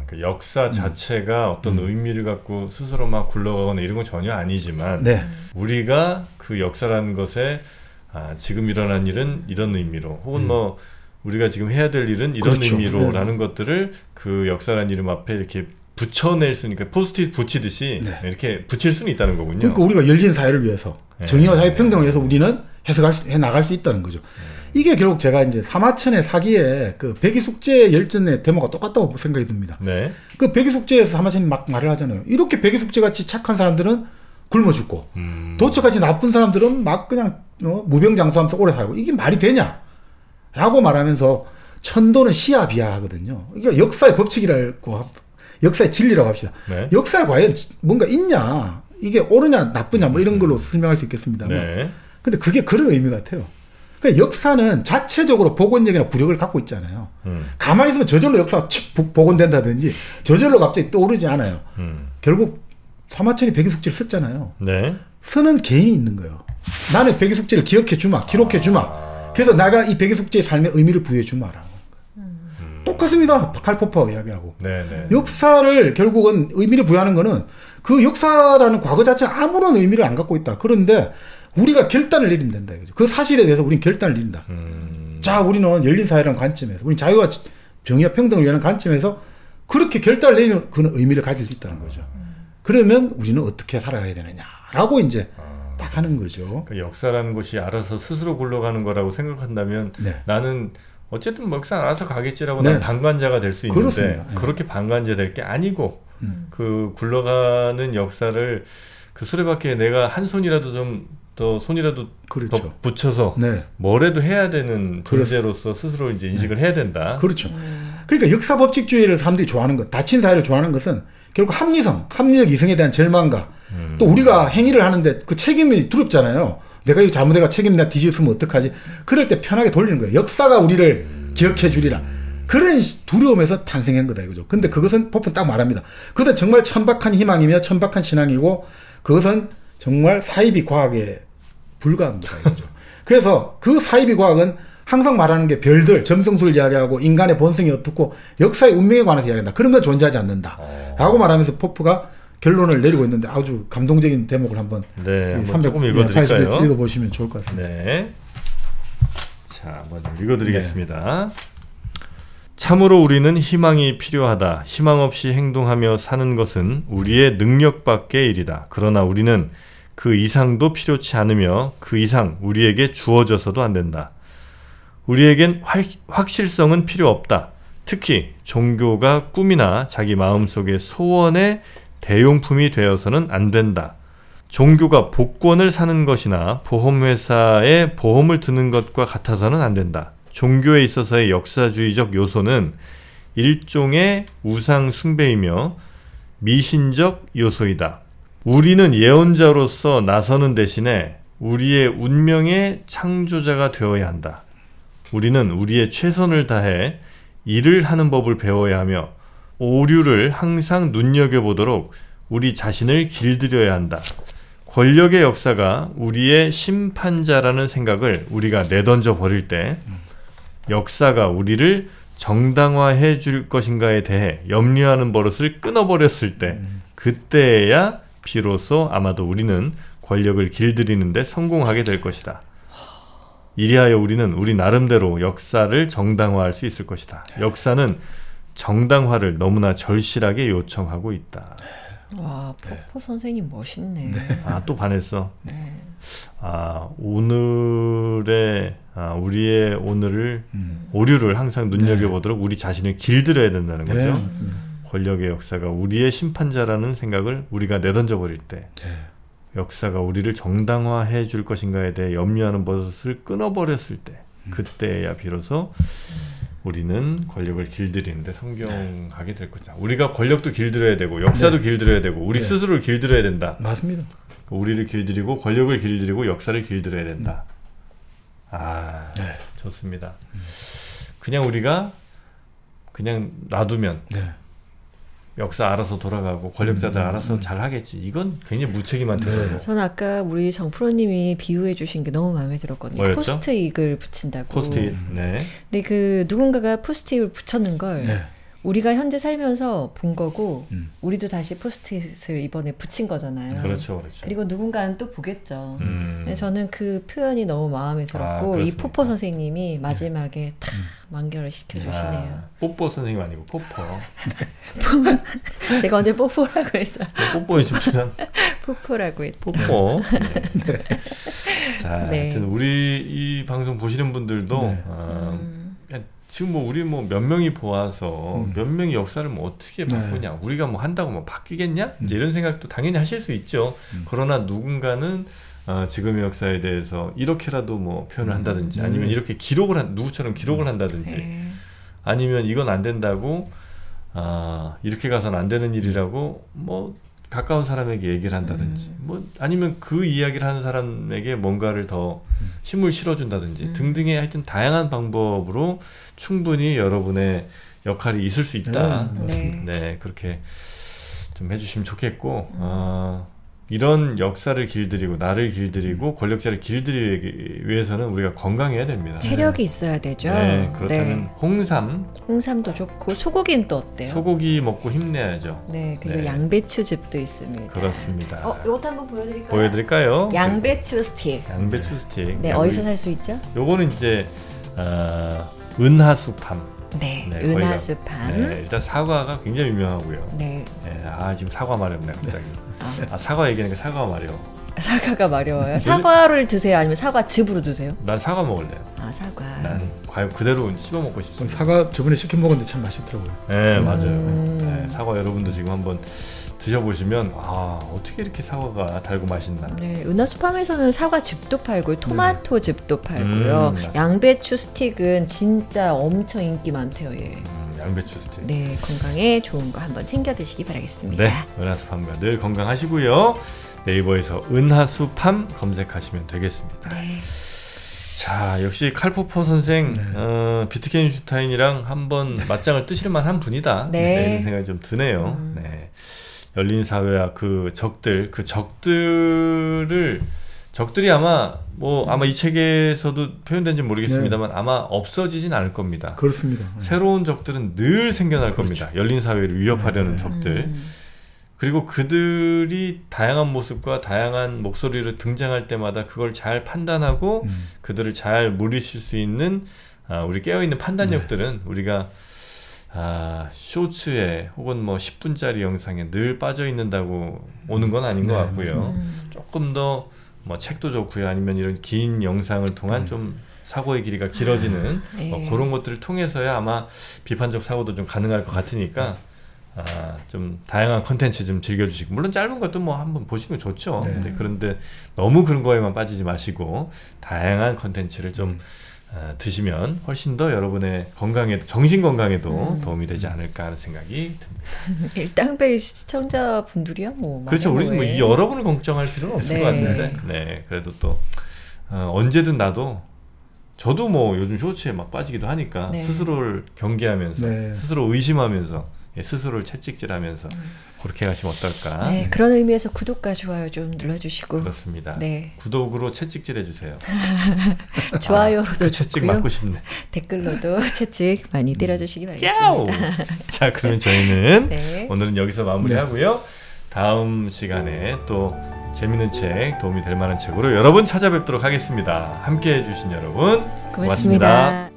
그 역사 자체가 어떤 의미를 갖고 스스로 막 굴러가거나 이런 건 전혀 아니지만 우리가 그 역사라는 것에 지금 일어난 일은 이런 의미로, 혹은 뭐 우리가 지금 해야 될 일은 이런 의미로라는 것들을 그 역사라는 이름 앞에 이렇게 붙여낼 수 있으니까 포스트잇 붙이듯이 이렇게 붙일 수는 있다는 거군요. 그러니까 우리가 열린 사회를 위해서, 정의와 사회 평등을 위해서 우리는 해석해 나갈 수 있다는 거죠. 이게 결국 제가 이제 사마천의 사기에 그 백이숙제 열전의 대모가 똑같다고 생각이 듭니다. 네. 그 백이숙제에서 사마천이 막 말을 하잖아요. 이렇게 백이숙제 같이 착한 사람들은 굶어 죽고 도처같이 나쁜 사람들은 막 그냥 무병장수하면서 오래 살고 이게 말이 되냐? 라고 말하면서 천도는 시야 비하하거든요. 이게 역사의 법칙이라고 역사의 진리라고 합시다. 네. 역사에 과연 뭔가 있냐? 이게 옳으냐 나쁘냐 뭐 이런 걸로 설명할 수 있겠습니다만. 네. 근데 그게 그런 의미 같아요. 그러니까 역사는 자체적으로 복원력이나 부력을 갖고 있잖아요. 가만히 있으면 저절로 역사가 복원된다든지 저절로 갑자기 떠오르지 않아요. 결국 사마천이 백이숙제를 썼잖아요. 네. 쓰는 개인이 있는 거예요. 나는 백이숙제를 기억해 주마, 기록해 주마. 그래서 내가 이 백이숙제의 삶의 의미를 부여해 주마라고. 똑같습니다. 칼포퍼 이야기하고. 네네. 역사를 결국은 의미를 부여하는 거는 그 역사라는 과거 자체는 아무런 의미를 안 갖고 있다. 그런데 우리가 결단을 내리면 된다. 그 사실에 대해서 우리는 결단을 내린다. 자, 우리는 열린 사회라는 관점에서, 우리는 자유와 정의와 평등을 위한 관점에서 그렇게 결단을 내리는 그런 의미를 가질 수 있다는 거죠. 그러면 우리는 어떻게 살아가야 되느냐라고 이제 딱 하는 거죠. 그 역사라는 것이 알아서 스스로 굴러가는 거라고 생각한다면 네. 나는 어쨌든 뭐 역사는 알아서 가겠지라고 네. 난 방관자가 될 수 있는데 그렇습니다. 네. 그렇게 방관자 될 게 아니고 그 굴러가는 역사를 그 수레바퀴에 내가 한 손이라도 좀 더 손이라도 그렇죠. 더 붙여서 네. 뭐라도 해야 되는 존재로서 스스로 이제 인식을 해야 된다. 그렇죠. 그러니까 역사 법칙주의를 사람들이 좋아하는 것, 닫힌 사회를 좋아하는 것은 결국 합리성, 합리적 이성에 대한 절망과 또 우리가 행위를 하는데 그 책임이 두렵잖아요. 내가 이거 잘못해가 책임 나 뒤집으면 어떡하지? 그럴 때 편하게 돌리는 거예요. 역사가 우리를 기억해 주리라. 그런 두려움에서 탄생한 거다 이거죠. 근데 그것은 포프는 딱 말합니다. 그것은 정말 천박한 희망이며 천박한 신앙이고 그것은 정말 사이비 과학에 불과한 거다 이거죠. 그래서 그 사이비 과학은 항상 말하는 게 별들, 점성술을 이야기하고 인간의 본성이 어떻고 역사의 운명에 관해서 이야기한다. 그런 건 존재하지 않는다. 라고 말하면서 포프가 결론을 내리고 있는데 아주 감동적인 대목을 한번 네, 한번 조금 읽어드릴까요? 읽어보시면 좋을 것 같습니다. 네. 자, 한번 읽어드리겠습니다. 네. 참으로 우리는 희망이 필요하다. 희망 없이 행동하며 사는 것은 우리의 능력 밖의 일이다. 그러나 우리는 그 이상도 필요치 않으며 그 이상 우리에게 주어져서도 안 된다. 우리에겐 확실성은 필요 없다. 특히 종교가 꿈이나 자기 마음속의 소원의 대용품이 되어서는 안 된다. 종교가 복권을 사는 것이나 보험회사에 보험을 드는 것과 같아서는 안 된다. 종교에 있어서의 역사주의적 요소는 일종의 우상 숭배이며 미신적 요소이다. 우리는 예언자로서 나서는 대신에 우리의 운명의 창조자가 되어야 한다. 우리는 우리의 최선을 다해 일을 하는 법을 배워야 하며 오류를 항상 눈여겨보도록 우리 자신을 길들여야 한다. 권력의 역사가 우리의 심판자라는 생각을 우리가 내던져 버릴 때 역사가 우리를 정당화해 줄 것인가에 대해 염려하는 버릇을 끊어버렸을 때 그때야 비로소 아마도 우리는 권력을 길들이는 데 성공하게 될 것이다. 이리하여 우리는 우리 나름대로 역사를 정당화할 수 있을 것이다. 역사는 정당화를 너무나 절실하게 요청하고 있다. 와, 포포 선생님 멋있네. 아, 또 반했어. 네. 아, 우리의 오늘을 오류를 항상 눈여겨보도록 우리 자신을 길들여야 된다는 거죠. 네. 권력의 역사가 우리의 심판자라는 생각을 우리가 내던져 버릴 때 역사가 우리를 정당화해 줄 것인가에 대해 염려하는 버릇을 끊어버렸을 때 그때야 비로소 우리는 권력을 길들이는데 성공하게 될 거다. 우리가 권력도 길들여야 되고 역사도 길들여야 되고 우리 스스로를 길들여야 된다. 맞습니다. 우리를 길들이고 권력을 길들이고 역사를 길들여야 된다. 아, 좋습니다. 그냥 우리가 그냥 놔두면 역사 알아서 돌아가고 권력자들 알아서 잘 하겠지. 이건 굉장히 무책임한 태도고. 저는 아까 우리 정 프로님이 비유해 주신 게 너무 마음에 들었거든요. 뭐였죠? 포스트잇을 붙인다고. 포스트잇. 네. 근데 그 누군가가 포스트잇을 붙였는 걸 우리가 현재 살면서 본 거고 우리도 다시 포스트잇을 이번에 붙인 거잖아요. 그렇죠, 그렇죠. 그리고 누군가는 또 보겠죠. 저는 그 표현이 너무 마음에 들었고 이 포포 선생님이 마지막에 탁 완결을 시켜주시네요. 뽀뽀 선생님 아니고 포포. 제가 언제 뽀뽀라고 했어요. 뽀뽀에 집중한 포포라고 했죠. 뽀뽀. 네. 자, 네. 하여튼 우리 이 방송 보시는 분들도 네. 지금 뭐 우리 뭐 몇 명이 보아서 몇 명이 역사를 뭐 어떻게 바꾸냐, 네. 우리가 뭐 한다고 뭐 바뀌겠냐, 이제 이런 생각도 당연히 하실 수 있죠. 그러나 누군가는 지금의 역사에 대해서 이렇게라도 뭐 표현을 한다든지, 아니면 이렇게 누구처럼 기록을 한다든지, 아니면 이건 안 된다고 이렇게 가서는 안 되는 일이라고 뭐 가까운 사람에게 얘기를 한다든지, 뭐 아니면 그 이야기를 하는 사람에게 뭔가를 더 힘을 실어준다든지 등등의 하여튼 다양한 방법으로 충분히 여러분의 역할이 있을 수 있다. 네, 그렇게 좀 해주시면 좋겠고, 이런 역사를 길들이고 나를 길들이고 권력자를 길들이기 위해서는 우리가 건강해야 됩니다. 체력이 있어야 되죠. 네, 그렇다면 네. 홍삼도 좋고 소고기는 또 어때요? 소고기 먹고 힘내야죠. 네, 그리고 네. 양배추즙도 있습니다. 그렇습니다. 이것도 한번 보여드릴까요? 보여드릴까요? 양배추 스틱. 양배추 스틱. 네, 어디서 살 수 있죠? 요거는 이제 은하수팜. 네, 네, 은하수팜. 네, 일단 사과가 굉장히 유명하고요. 네. 네, 지금 사과 마렵네 갑자기. 사과 얘기하니까 사과가 마려워. 사과가 마려워요. 사과를 드세요? 아니면 사과즙으로 드세요? 난 사과 먹을래요. 사과. 난 과연 그대로 씹어 먹고 싶습니다. 사과 저번에 시켜 먹었는데 참 맛있더라고요. 네, 맞아요. 네, 사과 여러분도 지금 한번 드셔보시면 어떻게 이렇게 사과가 달고 맛있나. 네, 은하수팜에서는 사과즙도 팔고요, 토마토즙도 팔고요. 양배추 스틱은 진짜 엄청 인기 많대요. 예. 양배추 스틱. 네, 건강에 좋은 거 한번 챙겨 드시기 바라겠습니다. 네, 은하수팜과 늘 건강하시고요. 네이버에서 은하수팜 검색하시면 되겠습니다. 네. 자, 역시 칼포포 선생, 비트겐슈타인이랑 한번 맞짱을 뜨실 만한 분이다. 네. 이런 생각이 좀 드네요. 네. 열린 사회와 적들이 아마 아마 이 책에서도 표현된지 모르겠습니다만 아마 없어지진 않을 겁니다. 그렇습니다. 새로운 적들은 늘 생겨날 겁니다. 열린 사회를 위협하려는 적들. 그리고 그들이 다양한 모습과 다양한 목소리로 등장할 때마다 그걸 잘 판단하고 그들을 잘 물리칠 수 있는 우리 깨어있는 판단력들은 우리가 쇼츠에 혹은 10분짜리 영상에 늘 빠져 있는다고 오는 건 아닌 것 같고요. 조금 더 책도 좋고요. 아니면 이런 긴 영상을 통한 좀 사고의 길이가 길어지는 그런 것들을 통해서야 아마 비판적 사고도 좀 가능할 것 같으니까 좀 다양한 컨텐츠 좀 즐겨주시고, 물론 짧은 것도 한번 보시면 좋죠. 네. 그런데 너무 그런 거에만 빠지지 마시고 다양한 컨텐츠를 좀 드시면 훨씬 더 여러분의 건강에도, 정신 건강에도 도움이 되지 않을까 하는 생각이 듭니다. 일당백 시청자분들이야 그렇죠. 우리는 여러분을 걱정할 필요는 없을 것 같은데. 네. 그래도 또 언제든 저도 요즘 쇼츠에 막 빠지기도 하니까 스스로를 경계하면서 스스로 의심하면서 스스로를 채찍질하면서 그렇게 가시면 어떨까. 네, 그런 의미에서 구독과 좋아요 좀 눌러주시고. 그렇습니다. 네. 구독으로 채찍질 해주세요. 좋아요로도 채찍 좋고요. 맞고 싶네. 댓글로도 채찍 많이 때려주시기 바라겠습니다. 자, 그러면 저희는 네. 오늘은 여기서 마무리하고요. 다음 시간에 또 재밌는 책, 도움이 될 만한 책으로 여러분 찾아뵙도록 하겠습니다. 함께해 주신 여러분 고맙습니다.